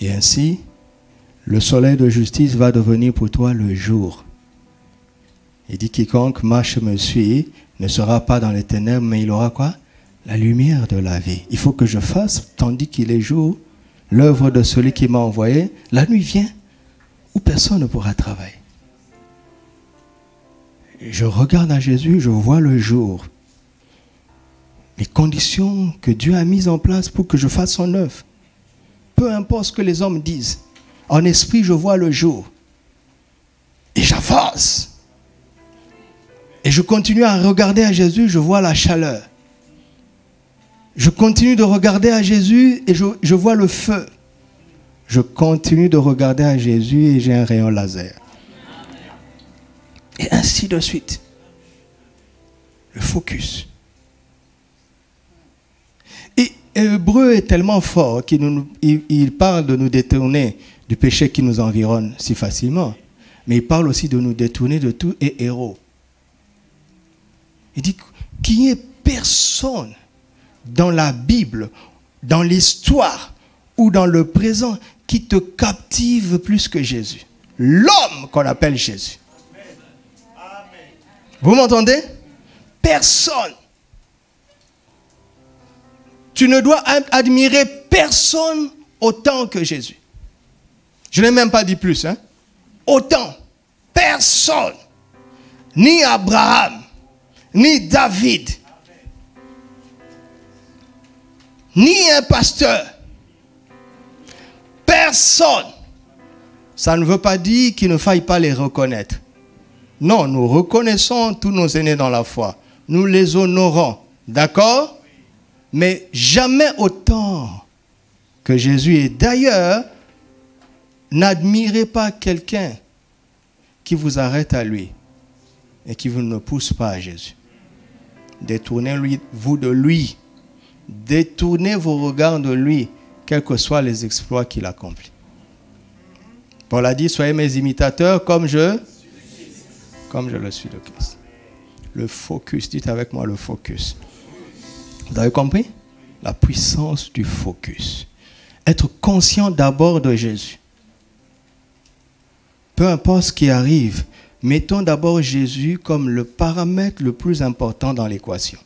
Et ainsi, le soleil de justice va devenir pour toi le jour. Il dit, quiconque marche me suit ne sera pas dans les ténèbres, mais il aura quoi? La lumière de la vie. Il faut que je fasse, tandis qu'il est jour, l'œuvre de celui qui m'a envoyé. La nuit vient, où personne ne pourra travailler. Je regarde à Jésus, je vois le jour. Les conditions que Dieu a mises en place pour que je fasse son œuvre. Peu importe ce que les hommes disent. En esprit, je vois le jour. Et j'avance. Et je continue à regarder à Jésus, je vois la chaleur. Je continue de regarder à Jésus et je vois le feu. Je continue de regarder à Jésus et j'ai un rayon laser. Et ainsi de suite. Le focus. Et Hébreu est tellement fort qu'il parle de nous détourner du péché qui nous environne si facilement. Mais il parle aussi de nous détourner de tout et héros. Il dit qu'il n'y ait personne dans la Bible, dans l'histoire ou dans le présent qui te captive plus que Jésus. L'homme qu'on appelle Jésus. Vous m'entendez? Personne. Tu ne dois admirer personne autant que Jésus. Je n'ai même pas dit plus. Hein? Autant. Personne. Ni Abraham, ni David, ni un pasteur. Personne. Ça ne veut pas dire qu'il ne faille pas les reconnaître. Non, nous reconnaissons tous nos aînés dans la foi. Nous les honorons. D'accord? Mais jamais autant que Jésus. Et d'ailleurs, n'admirez pas quelqu'un qui vous arrête à lui et qui vous ne pousse pas à Jésus. Détournez-vous de lui. Détournez vos regards de lui, quels que soient les exploits qu'il accomplit. Paul a dit, soyez mes imitateurs comme je le suis de Christ. Le focus, dites avec moi le focus. Vous avez compris? La puissance du focus. Être conscient d'abord de Jésus. Peu importe ce qui arrive, mettons d'abord Jésus comme le paramètre le plus important dans l'équation.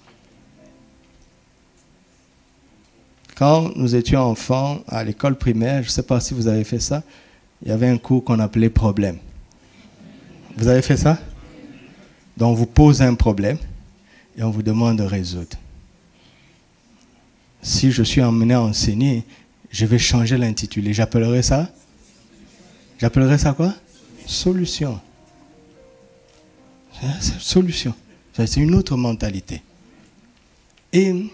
Quand nous étions enfants à l'école primaire, je ne sais pas si vous avez fait ça, il y avait un cours qu'on appelait problème. Vous avez fait ça? Donc on vous pose un problème et on vous demande de résoudre. Si je suis emmené à enseigner, je vais changer l'intitulé. J'appellerai ça quoi? Solution. Solution. C'est une autre mentalité. Et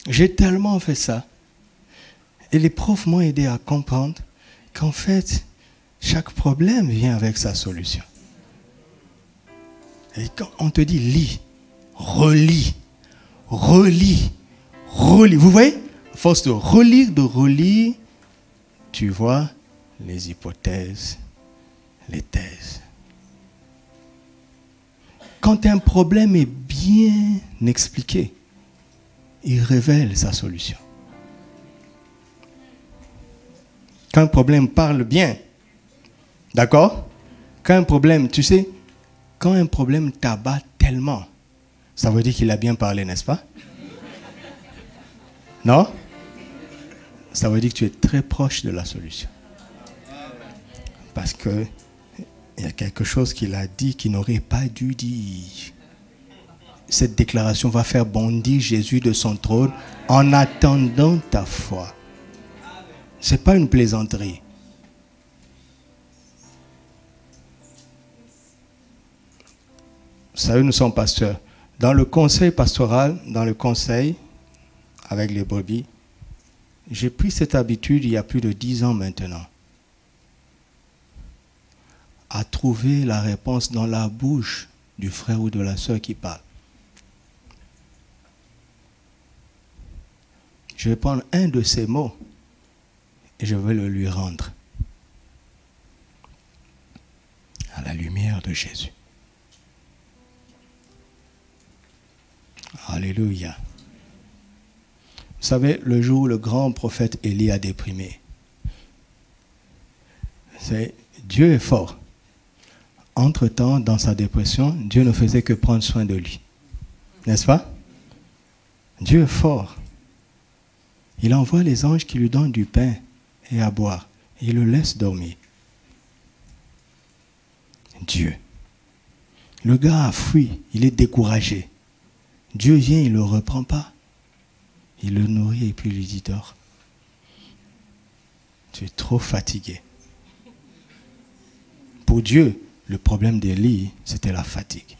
j'ai tellement fait ça. Et les profs m'ont aidé à comprendre qu'en fait, chaque problème vient avec sa solution. Et quand on te dit lis, relis, relis, relis. Vous voyez? À force de relire, tu vois les hypothèses, les thèses. Quand un problème est bien expliqué, il révèle sa solution. Quand un problème parle bien, d'accord? Quand un problème, tu sais, quand un problème t'abat tellement, ça veut dire qu'il a bien parlé, n'est-ce pas? Non? Ça veut dire que tu es très proche de la solution. Parce que il y a quelque chose qu'il a dit qu'il n'aurait pas dû dire. Cette déclaration va faire bondir Jésus de son trône en attendant ta foi. Ce n'est pas une plaisanterie. Vous savez, nous sommes pasteurs. Dans le conseil pastoral, dans le conseil avec les brebis, j'ai pris cette habitude il y a plus de 10 ans maintenant, à trouver la réponse dans la bouche du frère ou de la sœur qui parle. Je vais prendre un de ces mots et je vais le lui rendre à la lumière de Jésus. Alléluia. Vous savez, le jour où le grand prophète Élie a déprimé, Dieu est fort. Entre-temps, dans sa dépression, Dieu ne faisait que prendre soin de lui. N'est-ce pas? Dieu est fort. Il envoie les anges qui lui donnent du pain et à boire. Et il le laisse dormir. Dieu. Le gars a fui, il est découragé. Dieu vient, il ne le reprend pas. Il le nourrit et puis il lui dit dors. Tu es trop fatigué. Pour Dieu, le problème d'Élie, c'était la fatigue.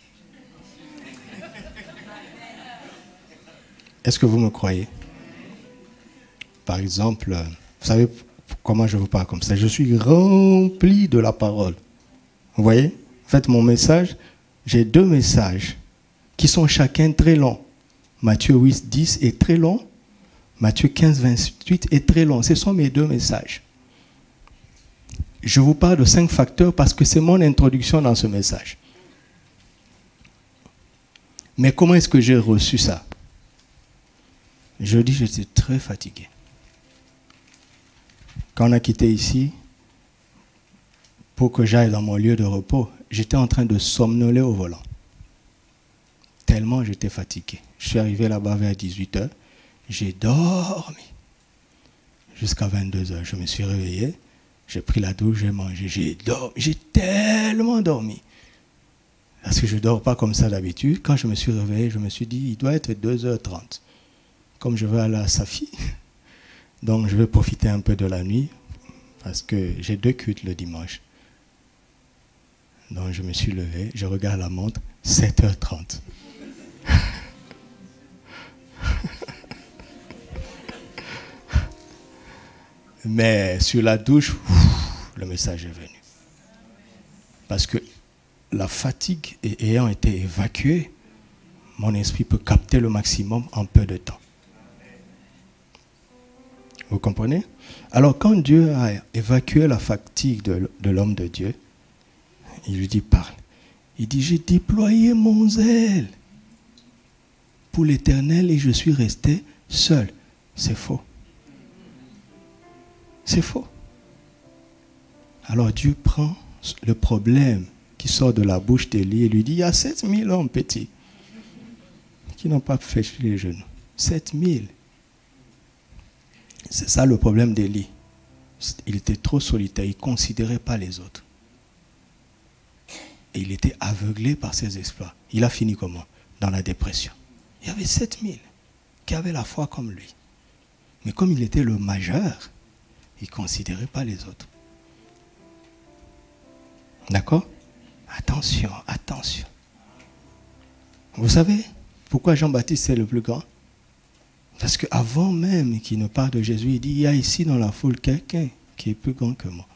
Est-ce que vous me croyez? Par exemple, vous savez comment je vous parle comme ça? Je suis rempli de la parole. Vous voyez? En fait, mon message, j'ai 2 messages qui sont chacun très longs. Matthieu 8, 10 est très long. Matthieu 15, 28 est très long. Ce sont mes 2 messages. Je vous parle de 5 facteurs parce que c'est mon introduction dans ce message. Mais comment est-ce que j'ai reçu ça? Jeudi, j'étais très fatigué. Quand on a quitté ici, pour que j'aille dans mon lieu de repos, j'étais en train de somnoler au volant. Tellement j'étais fatigué. Je suis arrivé là-bas vers 18h. J'ai dormi jusqu'à 22h. Je me suis réveillé. J'ai pris la douche, j'ai mangé. J'ai dormi. J'ai tellement dormi. Parce que je ne dors pas comme ça d'habitude. Quand je me suis réveillé, je me suis dit, il doit être 2h30. Comme je vais aller à Safi, donc je vais profiter un peu de la nuit. Parce que j'ai 2 cultes le dimanche. Donc je me suis levé, je regarde la montre, 7h30. Mais sur la douche, le message est venu. Parce que la fatigue ayant été évacuée, mon esprit peut capter le maximum en peu de temps. Vous comprenez? Alors quand Dieu a évacué la fatigue de l'homme de Dieu, il lui dit, parle. Il dit, j'ai déployé mon zèle pour l'Éternel et je suis resté seul. C'est faux. C'est faux. Alors Dieu prend le problème qui sort de la bouche d'Élie et lui dit, il y a 7000 hommes petits qui n'ont pas fléchi les genoux. 7000. C'est ça le problème d'Élie. Il était trop solitaire, il ne considérait pas les autres. Et il était aveuglé par ses exploits. Il a fini comment? Dans la dépression. Il y avait 7000 qui avaient la foi comme lui. Mais comme il était le majeur, il ne considérait pas les autres. D'accord? Attention, attention. Vous savez pourquoi Jean-Baptiste est le plus grand? Parce qu'avant même qu'il ne parle de Jésus, il dit, il y a ici dans la foule quelqu'un qui est plus grand que moi.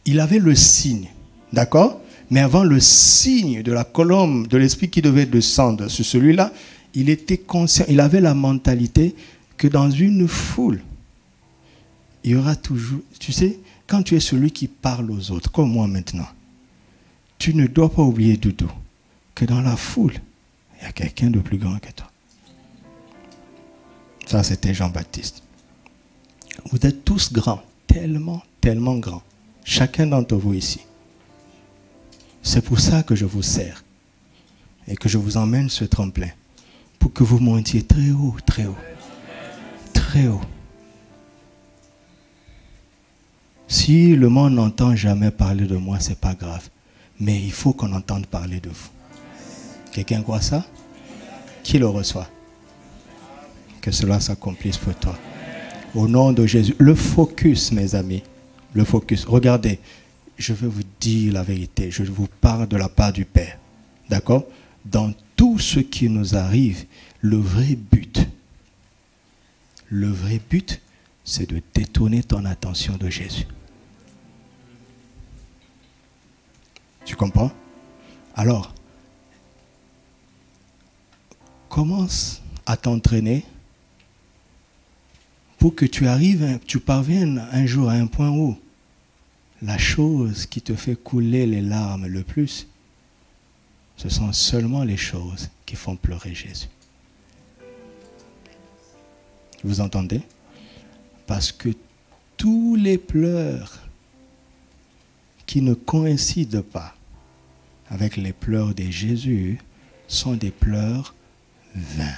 Il avait le signe, d'accord? Mais avant le signe de la colombe de l'esprit qui devait descendre sur celui-là, il était conscient, il avait la mentalité que dans une foule, il y aura toujours, tu sais, quand tu es celui qui parle aux autres, comme moi maintenant, tu ne dois pas oublier, Doudou, que dans la foule, il y a quelqu'un de plus grand que toi. Ça, c'était Jean-Baptiste. Vous êtes tous grands, tellement, tellement grands. Chacun d'entre vous ici. C'est pour ça que je vous sers et que je vous emmène ce tremplin. pour que vous montiez très haut, très haut. Très haut. Si le monde n'entend jamais parler de moi, ce n'est pas grave. Mais il faut qu'on entende parler de vous. Quelqu'un croit ça? Qui le reçoit? Que cela s'accomplisse pour toi. Au nom de Jésus. Le focus, mes amis. Le focus. Regardez, je vais vous dire la vérité. Je vous parle de la part du Père. D'accord? Dans tout ce qui nous arrive, le vrai but, c'est de détourner ton attention de Jésus. Tu comprends? Alors, commence à t'entraîner pour que tu parviennes un jour à un point où la chose qui te fait couler les larmes le plus, ce sont seulement les choses qui font pleurer Jésus. Vous entendez? Parce que tous les pleurs qui ne coïncident pas avec les pleurs de Jésus sont des pleurs vains.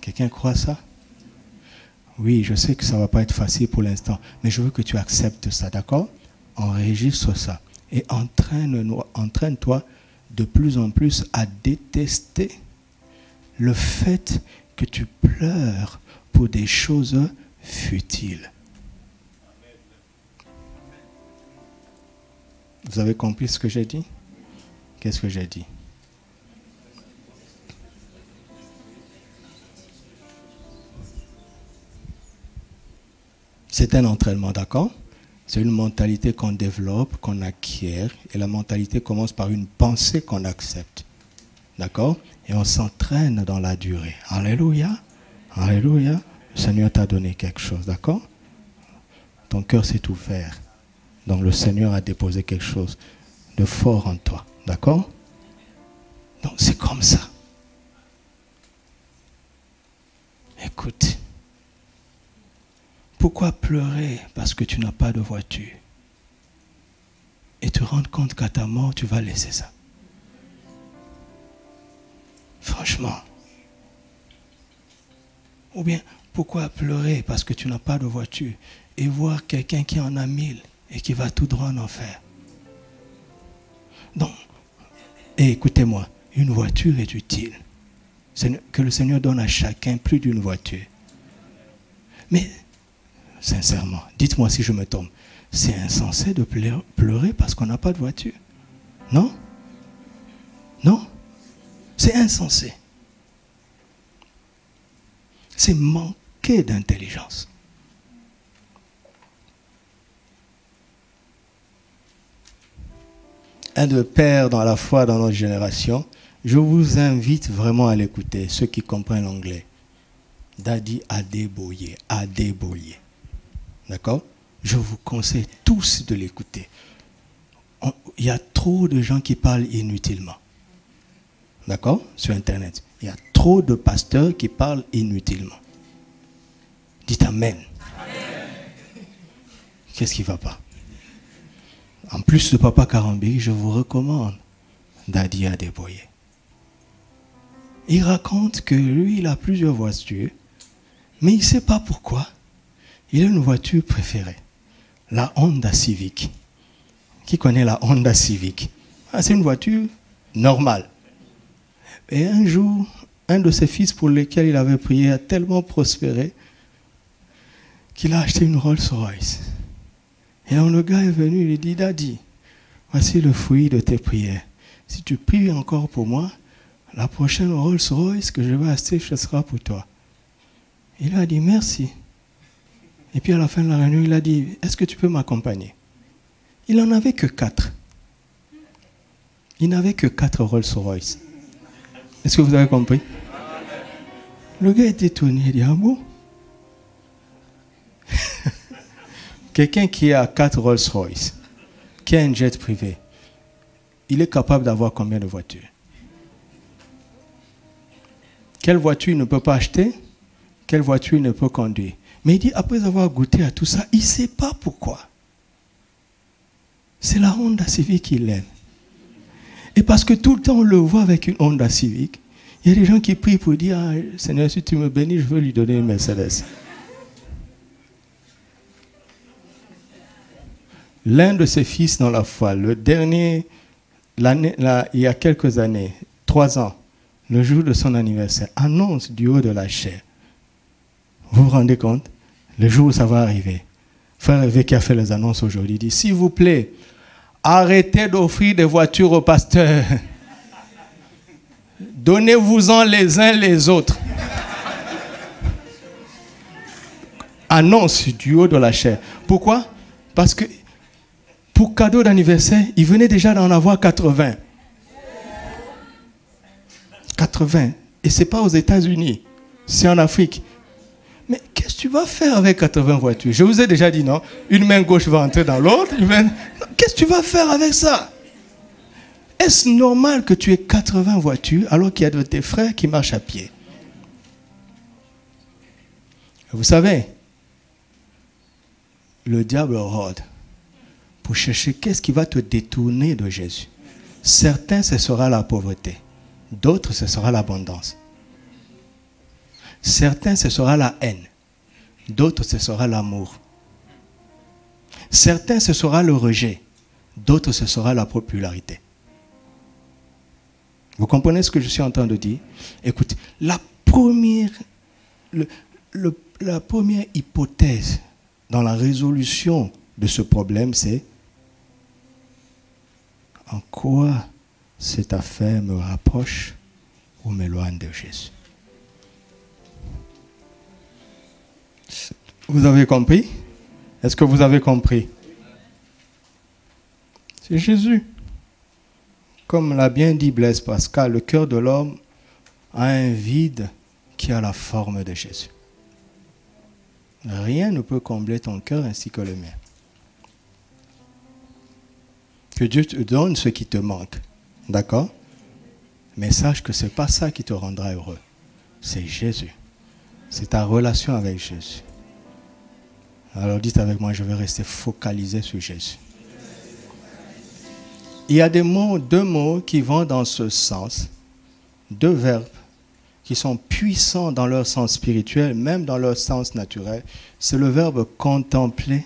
Quelqu'un croit ça? Oui, je sais que ça ne va pas être facile pour l'instant, mais je veux que tu acceptes ça, d'accord? Enregistre ça et entraîne-toi de plus en plus à détester le fait que tu pleures pour des choses futiles. Vous avez compris ce que j'ai dit? Qu'est-ce que j'ai dit? C'est un entraînement, d'accord? C'est une mentalité qu'on développe, qu'on acquiert, et la mentalité commence par une pensée qu'on accepte. D'accord? Et on s'entraîne dans la durée. Alléluia. Alléluia. Le Seigneur t'a donné quelque chose, d'accord? Ton cœur s'est ouvert. Donc le Seigneur a déposé quelque chose de fort en toi. D'accord? Donc c'est comme ça. Écoute. Pourquoi pleurer parce que tu n'as pas de voiture? Et te rendre compte qu'à ta mort, tu vas laisser ça. Franchement. Ou bien, pourquoi pleurer parce que tu n'as pas de voiture et voir quelqu'un qui en a 1000 et qui va tout droit en enfer? Donc, écoutez-moi, une voiture est utile. Que le Seigneur donne à chacun plus d'une voiture. Mais, sincèrement, dites-moi si je me trompe, c'est insensé de pleurer parce qu'on n'a pas de voiture. Non? Non? C'est insensé. C'est manquer d'intelligence. Un de pères dans la foi dans notre génération, je vous invite vraiment à l'écouter, ceux qui comprennent l'anglais. Daddy Adeboye, Adeboye. D'accord? Je vous conseille tous de l'écouter. Il y a trop de gens qui parlent inutilement. D'accord? Sur Internet. Il y a trop de pasteurs qui parlent inutilement. Dites Amen. Amen. Qu'est-ce qui ne va pas? En plus de Papa Karambi, je vous recommande Daddy Adeboye. Il raconte que lui, il a plusieurs voitures, mais il ne sait pas pourquoi. Il a une voiture préférée, la Honda Civic. Qui connaît la Honda Civic? C'est une voiture normale. Et un jour, un de ses fils pour lesquels il avait prié a tellement prospéré qu'il a acheté une Rolls-Royce. Et donc le gars est venu, il lui dit, Daddy, voici le fruit de tes prières. Si tu pries encore pour moi, la prochaine Rolls-Royce que je vais acheter, ce sera pour toi. Il a dit, merci. Et puis à la fin de la réunion, il a dit, est-ce que tu peux m'accompagner? Il n'en avait que 4. Il n'avait que 4 Rolls-Royce. Est-ce que vous avez compris? Le gars est étonné, il dit, ah bon? Quelqu'un qui a 4 Rolls-Royce, qui a un jet privé, il est capable d'avoir combien de voitures? Quelle voiture il ne peut pas acheter? Quelle voiture il ne peut conduire? Mais il dit, après avoir goûté à tout ça, il ne sait pas pourquoi. C'est la Honda Civic qu'il aime. Et parce que tout le temps on le voit avec une Honda Civic, il y a des gens qui prient pour dire, ah, Seigneur, si tu me bénis, je veux lui donner une Mercedes. L'un de ses fils dans la foi, le dernier, il y a quelques années, 3 ans, le jour de son anniversaire, annonce du haut de la chair. Vous vous rendez compte? Le jour où ça va arriver. Frère Hervé qui a fait les annonces aujourd'hui dit, s'il vous plaît, arrêtez d'offrir des voitures aux pasteurs. Donnez-vous-en les uns les autres. Annonce du haut de la chair. Pourquoi? Parce que pour cadeau d'anniversaire, il venait déjà d'en avoir 80. 80. Et ce n'est pas aux États-Unis, c'est en Afrique. Mais qu'est-ce que tu vas faire avec 80 voitures? Je vous ai déjà dit non. Une main gauche va entrer dans l'autre. Qu'est-ce que tu vas faire avec ça? Est-ce normal que tu aies 80 voitures alors qu'il y a de tes frères qui marchent à pied? Vous savez, le diable rôde pour chercher qu'est-ce qui va te détourner de Jésus. Certains, ce sera la pauvreté. D'autres, ce sera l'abondance. Certains, ce sera la haine. D'autres, ce sera l'amour. Certains, ce sera le rejet. D'autres, ce sera la popularité. Vous comprenez ce que je suis en train de dire? Écoutez, la première hypothèse dans la résolution de ce problème, c'est en quoi cette affaire me rapproche ou m'éloigne de Jésus. Vous avez compris? Est-ce que vous avez compris? C'est Jésus. Comme l'a bien dit Blaise Pascal, le cœur de l'homme a un vide qui a la forme de Jésus. Rien ne peut combler ton cœur ainsi que le mien. Que Dieu te donne ce qui te manque. D'accord? Mais sache que ce n'est pas ça qui te rendra heureux. C'est Jésus. C'est ta relation avec Jésus. Alors dites avec moi, je vais rester focalisé sur Jésus. Il y a deux mots qui vont dans ce sens, 2 verbes qui sont puissants dans leur sens spirituel, même dans leur sens naturel. C'est le verbe contempler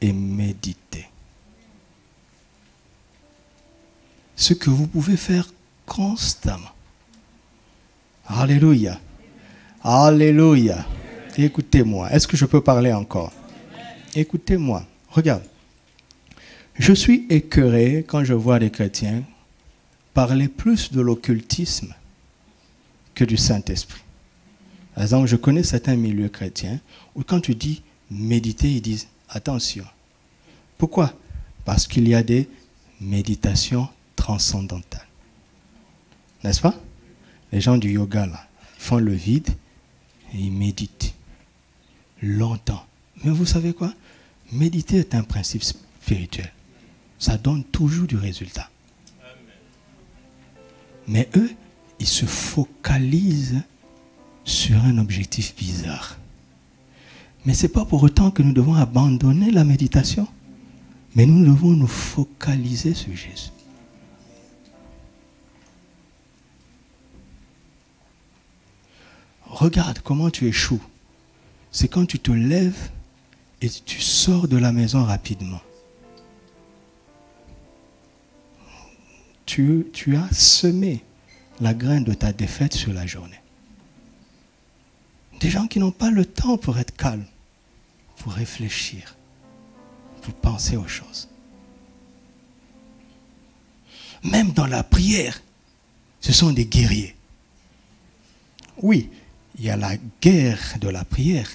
et méditer. Ce que vous pouvez faire constamment. Alléluia. Alléluia. Écoutez-moi. Est-ce que je peux parler encore? Écoutez-moi. Regarde. Je suis écœuré quand je vois des chrétiens parler plus de l'occultisme que du Saint-Esprit. Par exemple, je connais certains milieux chrétiens où quand tu dis méditer, ils disent attention. Pourquoi? Parce qu'il y a des méditations transcendantales. N'est-ce pas? Les gens du yoga, là, ils font le vide et ils méditent longtemps. Mais vous savez quoi? Méditer est un principe spirituel. Ça donne toujours du résultat. Mais eux, ils se focalisent sur un objectif bizarre. Mais ce n'est pas pour autant que nous devons abandonner la méditation. Mais nous devons nous focaliser sur Jésus. Regarde comment tu échoues. C'est quand tu te lèves et tu sors de la maison rapidement. Tu as semé la graine de ta défaite sur la journée. Des gens qui n'ont pas le temps pour être calmes, pour réfléchir, pour penser aux choses. Même dans la prière, ce sont des guerriers. Oui, il y a la guerre de la prière,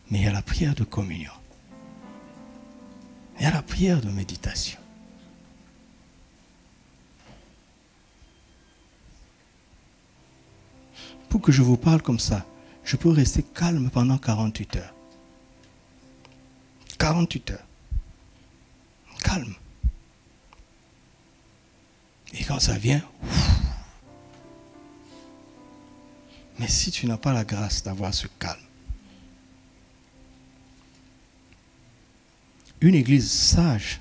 mais il y a la prière de communion. Il y a la prière de méditation. Pour que je vous parle comme ça, je peux rester calme pendant 48 heures. 48 heures. Calme. Et quand ça vient, mais si tu n'as pas la grâce d'avoir ce calme, une église sage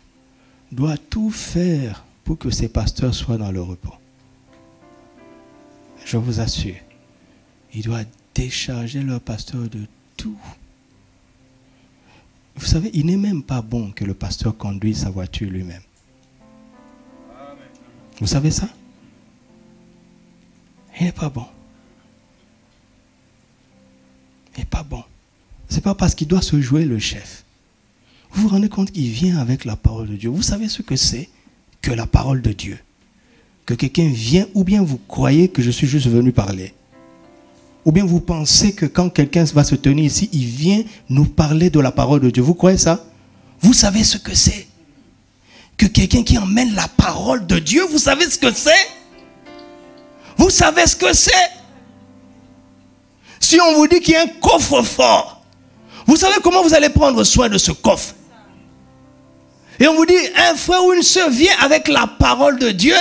doit tout faire pour que ces pasteurs soient dans le repos. Je vous assure, ils doivent décharger leur pasteur de tout. Vous savez, il n'est même pas bon que le pasteur conduise sa voiture lui-même. Vous savez ça? Il n'est pas bon. Il n'est pas bon. Ce n'est pas parce qu'il doit se jouer le chef. Vous vous rendez compte qu'il vient avec la parole de Dieu. Vous savez ce que c'est que la parole de Dieu? Que quelqu'un vient, ou bien vous croyez que je suis juste venu parler. Ou bien vous pensez que quand quelqu'un va se tenir ici, il vient nous parler de la parole de Dieu. Vous croyez ça? Vous savez ce que c'est? Que quelqu'un qui emmène la parole de Dieu, vous savez ce que c'est? Vous savez ce que c'est? Si on vous dit qu'il y a un coffre-fort, vous savez comment vous allez prendre soin de ce coffre? Et on vous dit, un frère ou une soeur vient avec la parole de Dieu.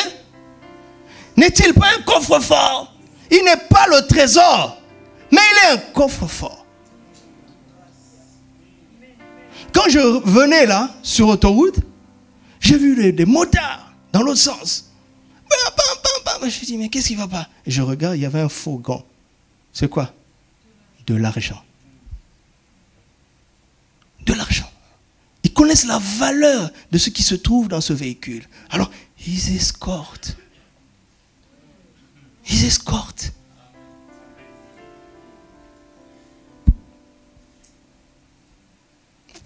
N'est-il pas un coffre-fort? Il n'est pas le trésor, mais il est un coffre-fort. Quand je venais là, sur l'autoroute, j'ai vu des motards dans l'autre sens. Je me suis dit, mais qu'est-ce qui ne va pas? Et je regarde, il y avait un fourgon. C'est quoi? De l'argent. De l'argent. Ils connaissent la valeur de ce qui se trouve dans ce véhicule. Alors, ils escortent. Ils escortent.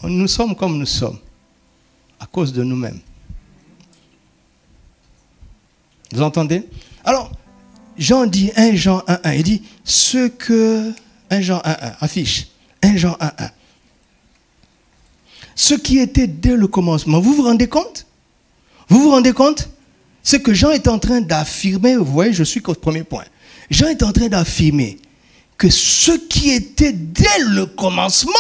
Nous sommes comme nous sommes, à cause de nous-mêmes. Vous entendez? Alors, Jean dit, 1 Jean 1.1, il dit, ce que... 1 Jean 1.1, affiche. 1 Jean 1.1. Ce qui était dès le commencement. Vous vous rendez compte? Vous vous rendez compte? Ce que Jean est en train d'affirmer, vous voyez, je suis qu'au premier point. Jean est en train d'affirmer que ce qui était dès le commencement.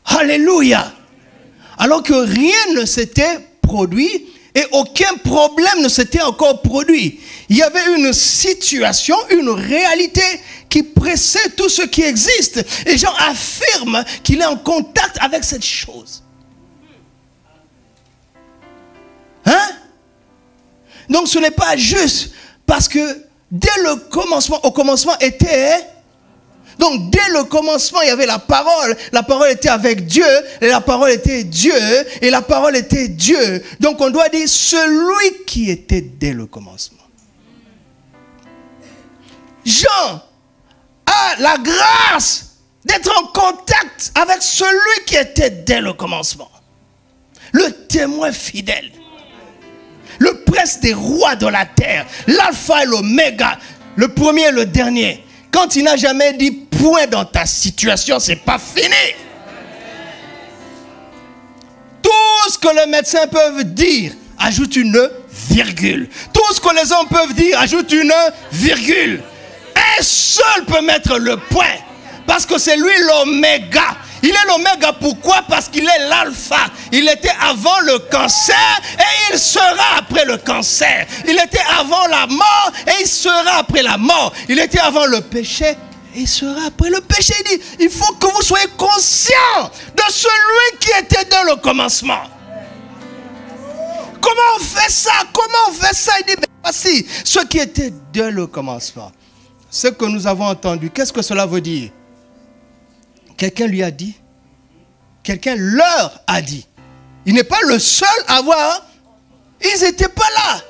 Alléluia. Alors que rien ne s'était produit et aucun problème ne s'était encore produit. Il y avait une situation, une réalité qui précède tout ce qui existe. Et Jean affirme qu'il est en contact avec cette chose. Hein? Donc ce n'est pas juste parce que dès le commencement, au commencement était... Donc dès le commencement, il y avait la parole était avec Dieu, et la parole était Dieu, et la parole était Dieu. Donc on doit dire celui qui était dès le commencement. Jean a la grâce d'être en contact avec celui qui était dès le commencement. Le témoin fidèle. Le prince des rois de la terre. L'alpha et l'oméga. Le premier et le dernier. Quand il n'a jamais dit point dans ta situation, c'est pas fini. Tout ce que les médecins peuvent dire, ajoute une virgule. Tout ce que les hommes peuvent dire, ajoute une virgule. Un seul peut mettre le point. Parce que c'est lui l'oméga. Il est l'oméga, pourquoi? Parce qu'il est l'alpha. Il était avant le cancer et il sera après le cancer. Il était avant la mort et il sera après la mort. Il était avant le péché et il sera après le péché. Il dit, il faut que vous soyez conscients de celui qui était dès le commencement. Comment on fait ça? Comment on fait ça? Il dit, mais voici ce qui était dès le commencement. Ce que nous avons entendu, qu'est-ce que cela veut dire? Quelqu'un lui a dit. Quelqu'un leur a dit. Il n'est pas le seul à voir. Ils n'étaient pas là.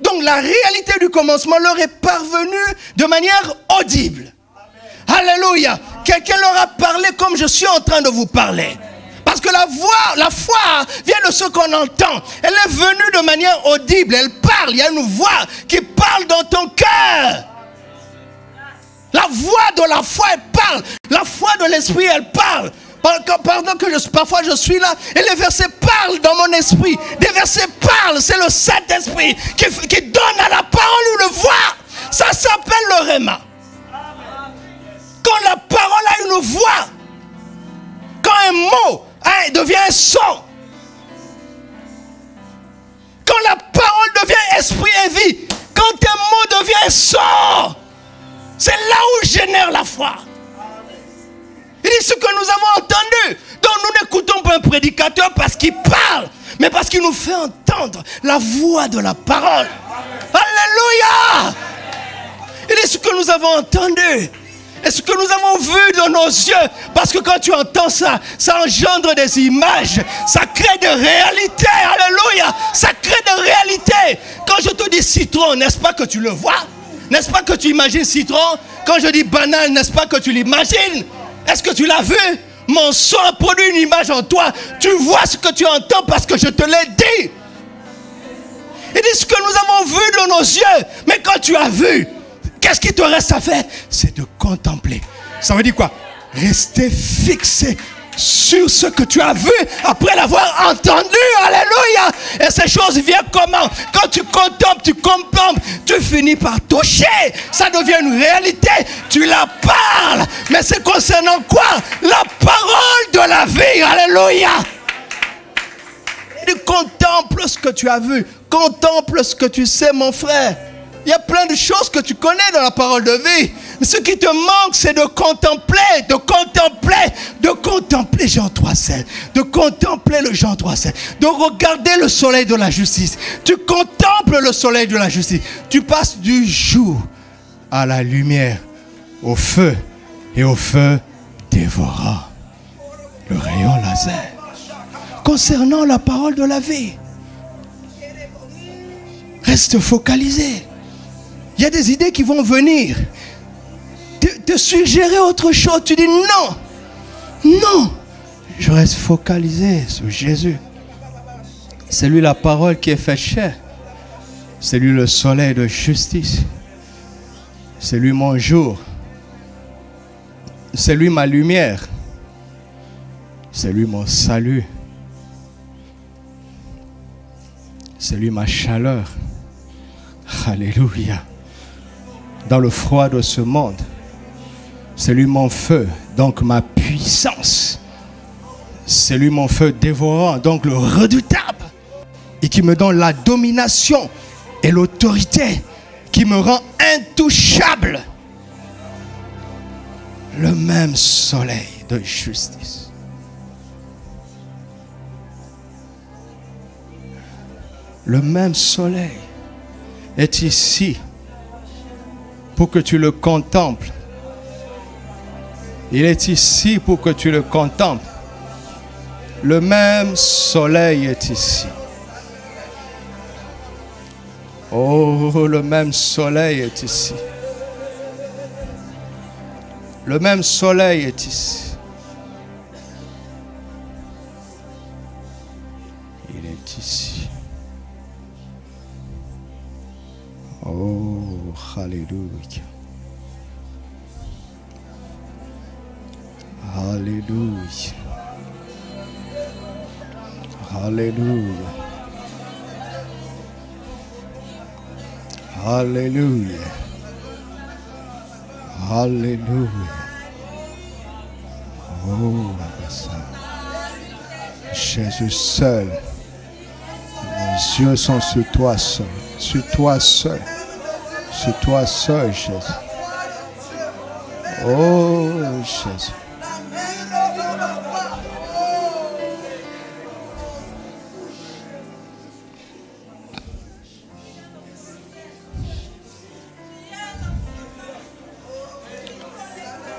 Donc la réalité du commencement leur est parvenue de manière audible. Amen. Alléluia. Quelqu'un leur a parlé comme je suis en train de vous parler. Parce que la foi vient de ce qu'on entend. Elle est venue de manière audible. Elle parle. Il y a une voix qui parle dans ton cœur. La voix de la foi, elle parle. La foi de l'esprit, elle parle. Pendant que parfois je suis là et les versets parlent dans mon esprit. Des versets parlent. C'est le Saint-Esprit qui donne à la parole une voix. Ça s'appelle le Réma. Quand la parole a une voix, quand un mot devient un son, quand la parole devient esprit et vie, quand un mot devient un son, c'est là où génère la foi. Il dit ce que nous avons entendu. Donc nous n'écoutons pas un prédicateur parce qu'il parle, mais parce qu'il nous fait entendre la voix de la parole. Alléluia! Il est ce que nous avons entendu. Et ce que nous avons vu dans nos yeux, parce que quand tu entends ça, ça engendre des images, ça crée des réalités, alléluia, ça crée des réalités. Quand je te dis citron, n'est-ce pas que tu le vois? N'est-ce pas que tu imagines citron? Quand je dis banane, n'est-ce pas que tu l'imagines? Est-ce que tu l'as vu? Mon son a produit une image en toi. Tu vois ce que tu entends parce que je te l'ai dit. Il dit ce que nous avons vu dans nos yeux, mais quand tu as vu, qu'est-ce qui te reste à faire? C'est de contempler. Ça veut dire quoi? Rester fixé sur ce que tu as vu après l'avoir entendu. Alléluia. Et ces choses viennent comment? Quand tu contemples, tu finis par toucher. Ça devient une réalité. Tu la parles. Mais c'est concernant quoi? La parole de la vie. Alléluia. Tu contemples ce que tu as vu. Contemple ce que tu sais, mon frère. Il y a plein de choses que tu connais dans la parole de vie. Mais ce qui te manque, c'est de contempler Jean 3,7, de contempler le Jean 3,7, de regarder le soleil de la justice. Tu contemples le soleil de la justice. Tu passes du jour à la lumière, au feu, et au feu dévorant. Le rayon laser. Concernant la parole de la vie, reste focalisé. Il y a des idées qui vont venir te suggérer autre chose. Tu dis non, je reste focalisé sur Jésus. C'est lui la parole qui est faite chair. C'est lui le soleil de justice. C'est lui mon jour. C'est lui ma lumière. C'est lui mon salut. C'est lui ma chaleur. Alléluia. Dans le froid de ce monde, c'est lui mon feu, donc ma puissance. C'est lui mon feu dévorant, donc le redoutable, et qui me donne la domination et l'autorité, qui me rend intouchable. Le même soleil de justice. Le même soleil est ici pour que tu le contemples. Il est ici pour que tu le contemples. Le même soleil est ici. Oh, le même soleil est ici. Le même soleil est ici. Il est ici. Oh, alléluia. Alléluia. Alléluia. Alléluia. Alléluia. Oh, Jésus seul. Mes yeux sont sur toi seul. Sur toi seul. Sur toi seul, Jésus. Oh, Jésus.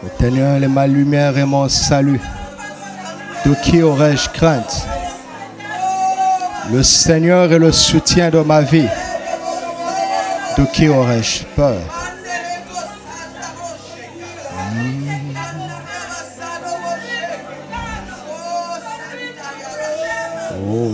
Le Seigneur est ma lumière et mon salut. De qui aurais-je crainte? Le Seigneur est le soutien de ma vie. De qui aurais-je peur? Oh.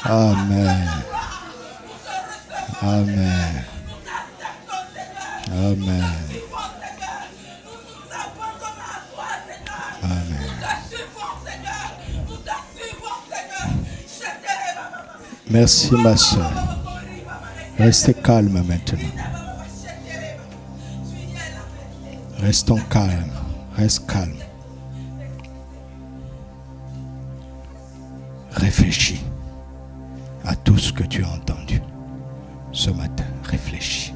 Amen. Amen. Amen. Amen. Merci ma soeur. Restez calme maintenant. Restons calmes. Reste calme. Réfléchis à tout ce que tu as entendu ce matin. Réfléchis.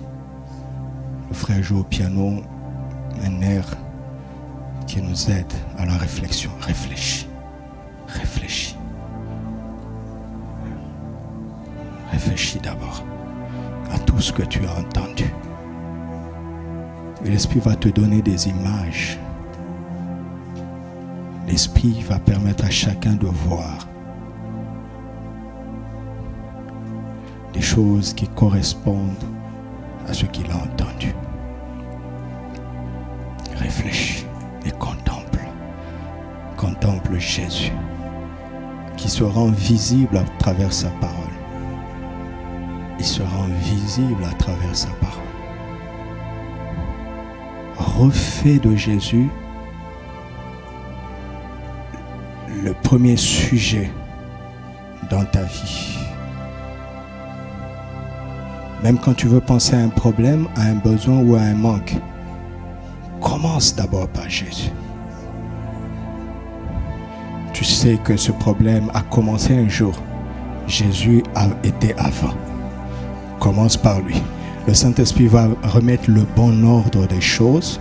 Le frère joue au piano un air qui nous aide à la réflexion. Réfléchis. Réfléchis. Réfléchis d'abord à tout ce que tu as entendu. Et l'Esprit va te donner des images. L'Esprit va permettre à chacun de voir des choses qui correspondent à ce qu'il a entendu. Réfléchis et contemple. Contemple Jésus qui se rend visible à travers sa parole. Il se rend visible à travers sa parole. Refais de Jésus le premier sujet dans ta vie. Même quand tu veux penser à un problème, à un besoin ou à un manque, commence d'abord par Jésus. Tu sais que ce problème a commencé un jour. Jésus a été avant. Commence par lui. Le Saint-Esprit va remettre le bon ordre des choses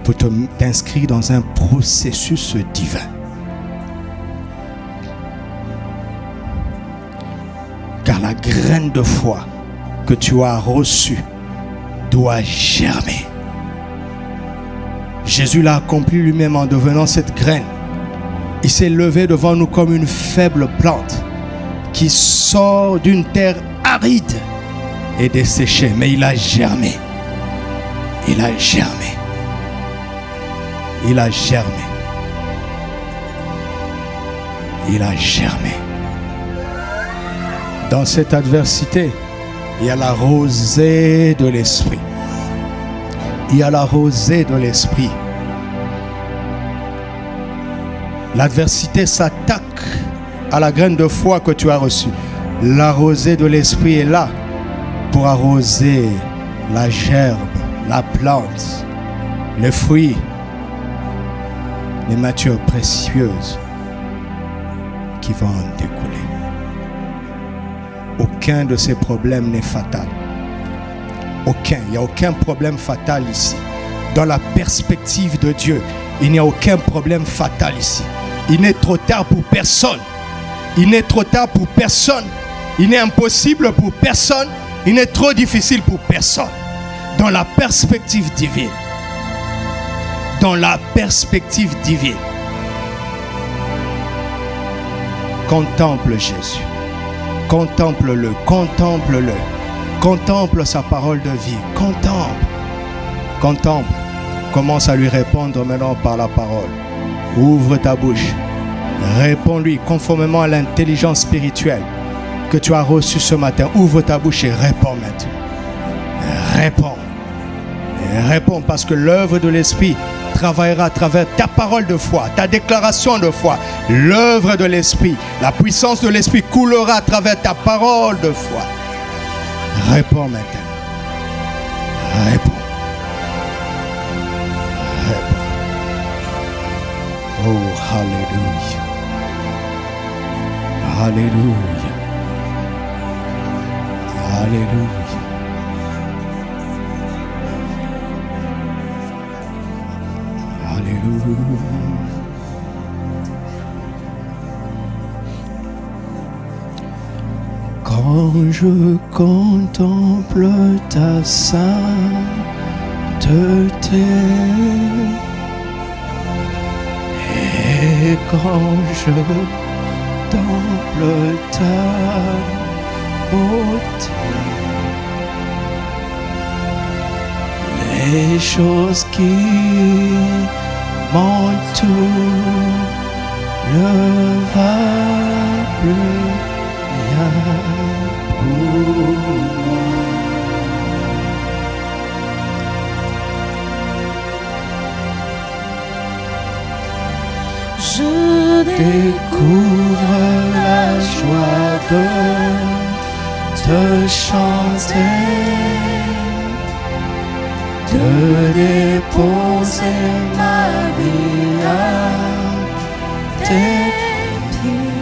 pour t'inscrire dans un processus divin. Car la graine de foi que tu as reçue doit germer. Jésus l'a accompli lui-même en devenant cette graine. Il s'est levé devant nous comme une faible plante qui sort d'une terre aride et desséché, mais il a germé. Il a germé. Il a germé. Il a germé. Dans cette adversité, il y a la rosée de l'Esprit. Il y a la rosée de l'Esprit. L'adversité s'attaque à la graine de foi que tu as reçue. La rosée de l'Esprit est là pour arroser la gerbe, la plante, les fruits, les matières précieuses qui vont en découler. Aucun de ces problèmes n'est fatal. Aucun. Il n'y a aucun problème fatal ici. Dans la perspective de Dieu, il n'y a aucun problème fatal ici. Il n'est trop tard pour personne. Il n'est trop tard pour personne. Il n'est impossible pour personne. Il n'est trop difficile pour personne. Dans la perspective divine. Dans la perspective divine. Contemple Jésus. Contemple-le. Contemple-le. Contemple sa parole de vie. Contemple. Contemple. Commence à lui répondre maintenant par la parole. Ouvre ta bouche. Réponds-lui conformément à l'intelligence spirituelle que tu as reçue ce matin. Ouvre ta bouche et réponds maintenant. Réponds. Et réponds parce que l'œuvre de l'Esprit travaillera à travers ta parole de foi, ta déclaration de foi. L'œuvre de l'Esprit, la puissance de l'Esprit coulera à travers ta parole de foi. Réponds maintenant. Réponds. Réponds. Oh, alléluia. Alléluia. Alléluia. Alléluia. Quand je contemple ta sainteté et quand je contemple ta beauté, les choses qui m'entourent ne va plus Je découvre la joie de te chanter, de déposer ma vie à tes pieds.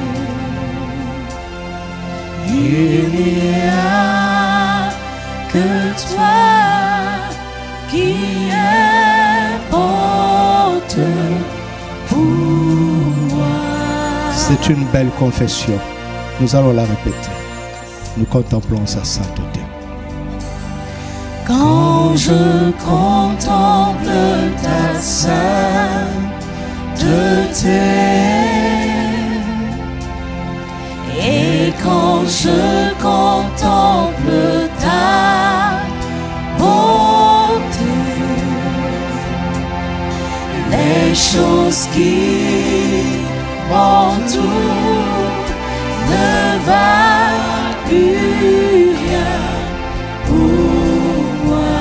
Il n'y a que toi qui importe pour moi. C'est une belle confession. Nous allons la répéter. Nous contemplons sa sainteté. Quand je contemple ta sainteté, et quand je contemple ta bonté, les choses qui m'entourent ne valent plus rien pour moi.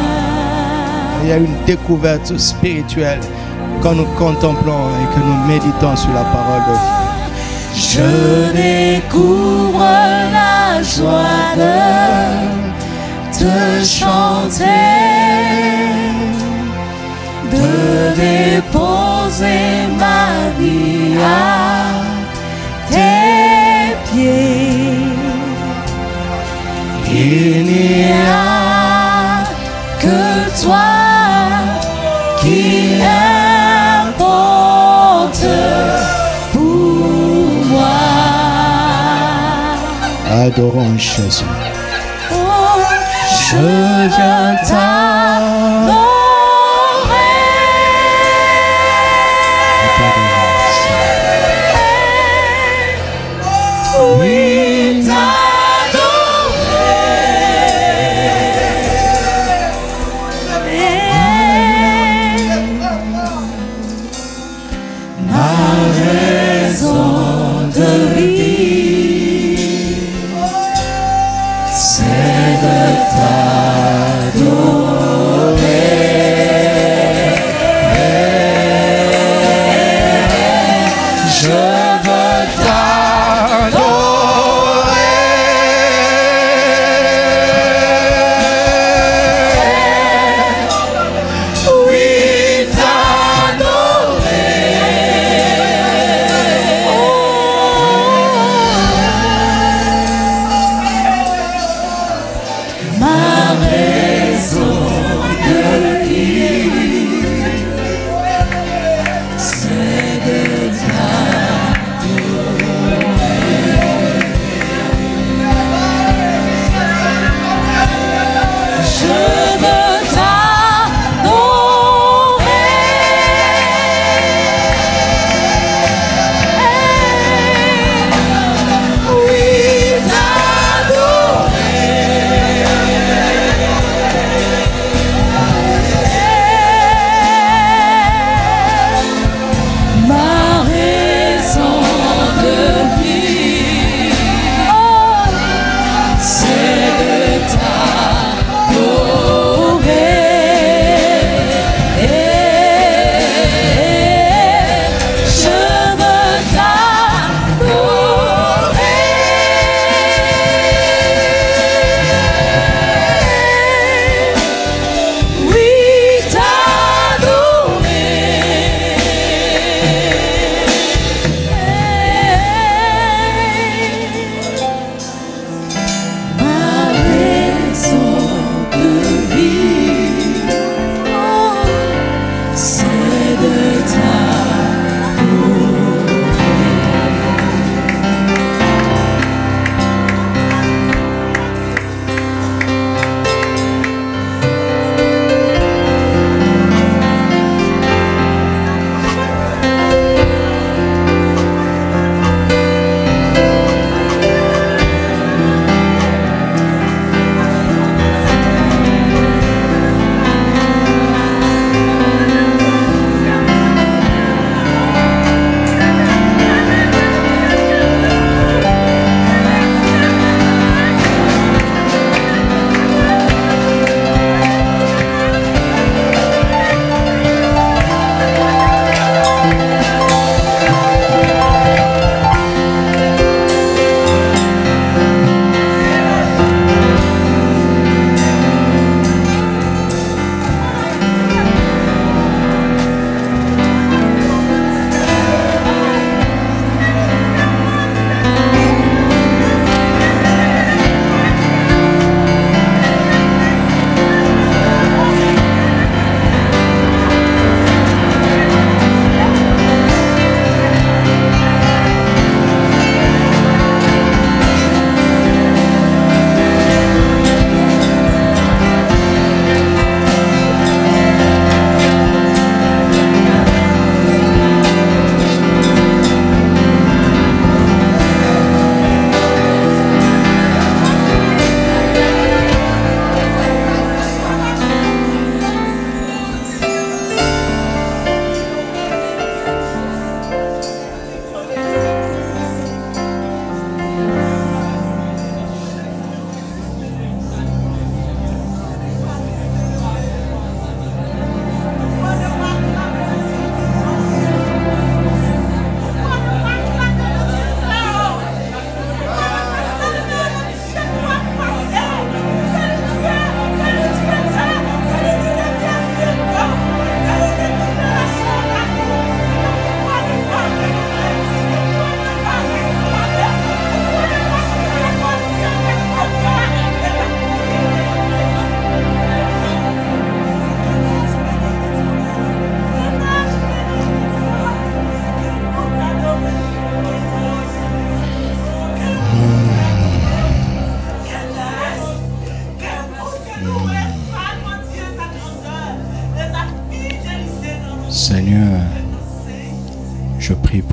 Il y a une découverte spirituelle quand nous contemplons et que nous méditons sur la parole de Dieu. Je découvre la joie de te chanter, de déposer ma vie à tes pieds. Il n'y a que toi qui importe pour moi. Adorons Jésus. Oh, je viens t'adorer. Oui,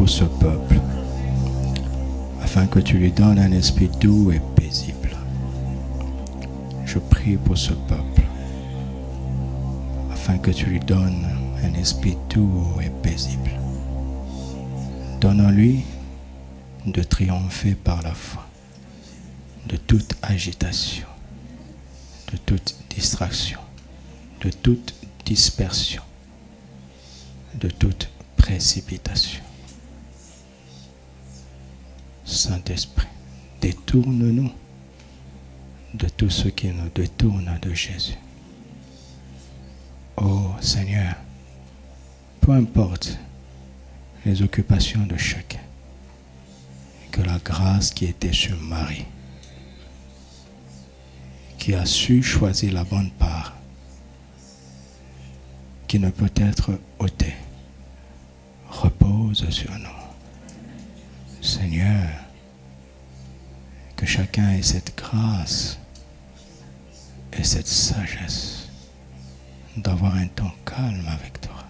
pour ce peuple, afin que tu lui donnes un esprit doux et paisible. Je prie pour ce peuple, afin que tu lui donnes un esprit doux et paisible. Donne-lui de triompher par la foi de toute agitation, de toute distraction, de toute dispersion, de toute précipitation. Saint-Esprit, détourne-nous de tout ce qui nous détourne de Jésus. Oh Seigneur, peu importe les occupations de chacun, que la grâce qui était sur Marie, qui a su choisir la bonne part, qui ne peut être ôtée, repose sur nous. Seigneur, que chacun ait cette grâce et cette sagesse d'avoir un temps calme avec toi.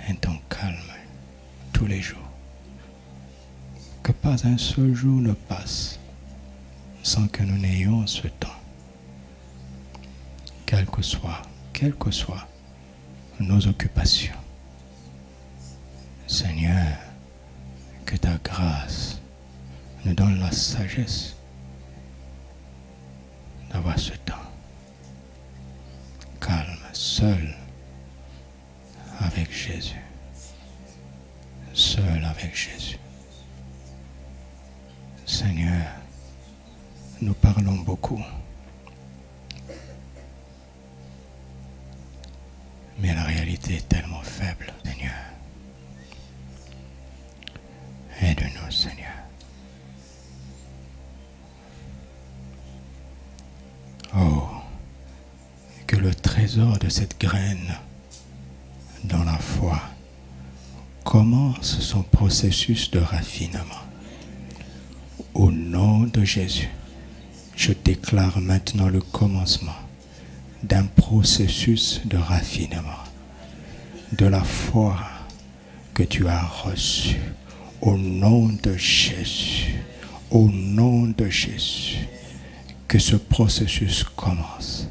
Un temps calme tous les jours. Que pas un seul jour ne passe sans que nous n'ayons ce temps. Quelles que soient nos occupations. Seigneur, que ta grâce nous donne la sagesse d'avoir ce temps calme, seul avec Jésus. Seul avec Jésus. Seigneur, nous parlons beaucoup, mais la réalité est tellement faible, Seigneur. Aide-nous, Seigneur. Oh, que le trésor de cette graine dans la foi commence son processus de raffinement. Au nom de Jésus, je déclare maintenant le commencement d'un processus de raffinement de la foi que tu as reçue. Au nom de Jésus, au nom de Jésus, que ce processus commence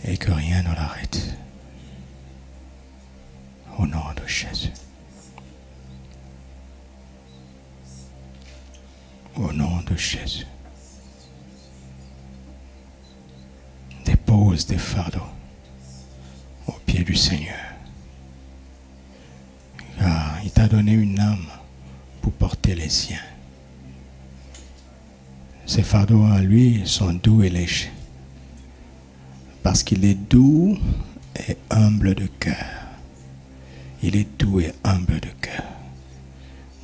et que rien ne l'arrête. Au nom de Jésus. Au nom de Jésus. Dépose des fardeaux au pied du Seigneur. Car il t'a donné une âme pour porter les siens. Ces fardeaux à lui sont doux et légers. Parce qu'il est doux et humble de cœur. Il est doux et humble de cœur.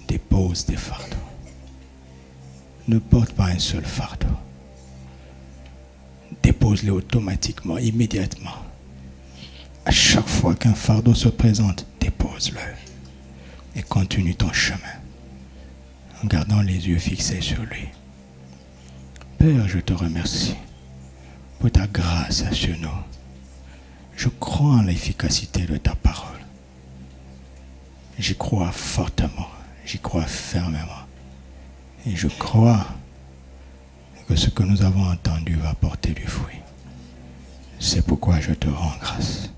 Dépose des fardeaux. Ne porte pas un seul fardeau. Dépose-le automatiquement, immédiatement. À chaque fois qu'un fardeau se présente, dépose-le. Et continue ton chemin. En gardant les yeux fixés sur lui. Père, je te remercie pour ta grâce sur nous. Je crois en l'efficacité de ta parole. J'y crois fortement, j'y crois fermement. Et je crois que ce que nous avons entendu va porter du fruit. C'est pourquoi je te rends grâce.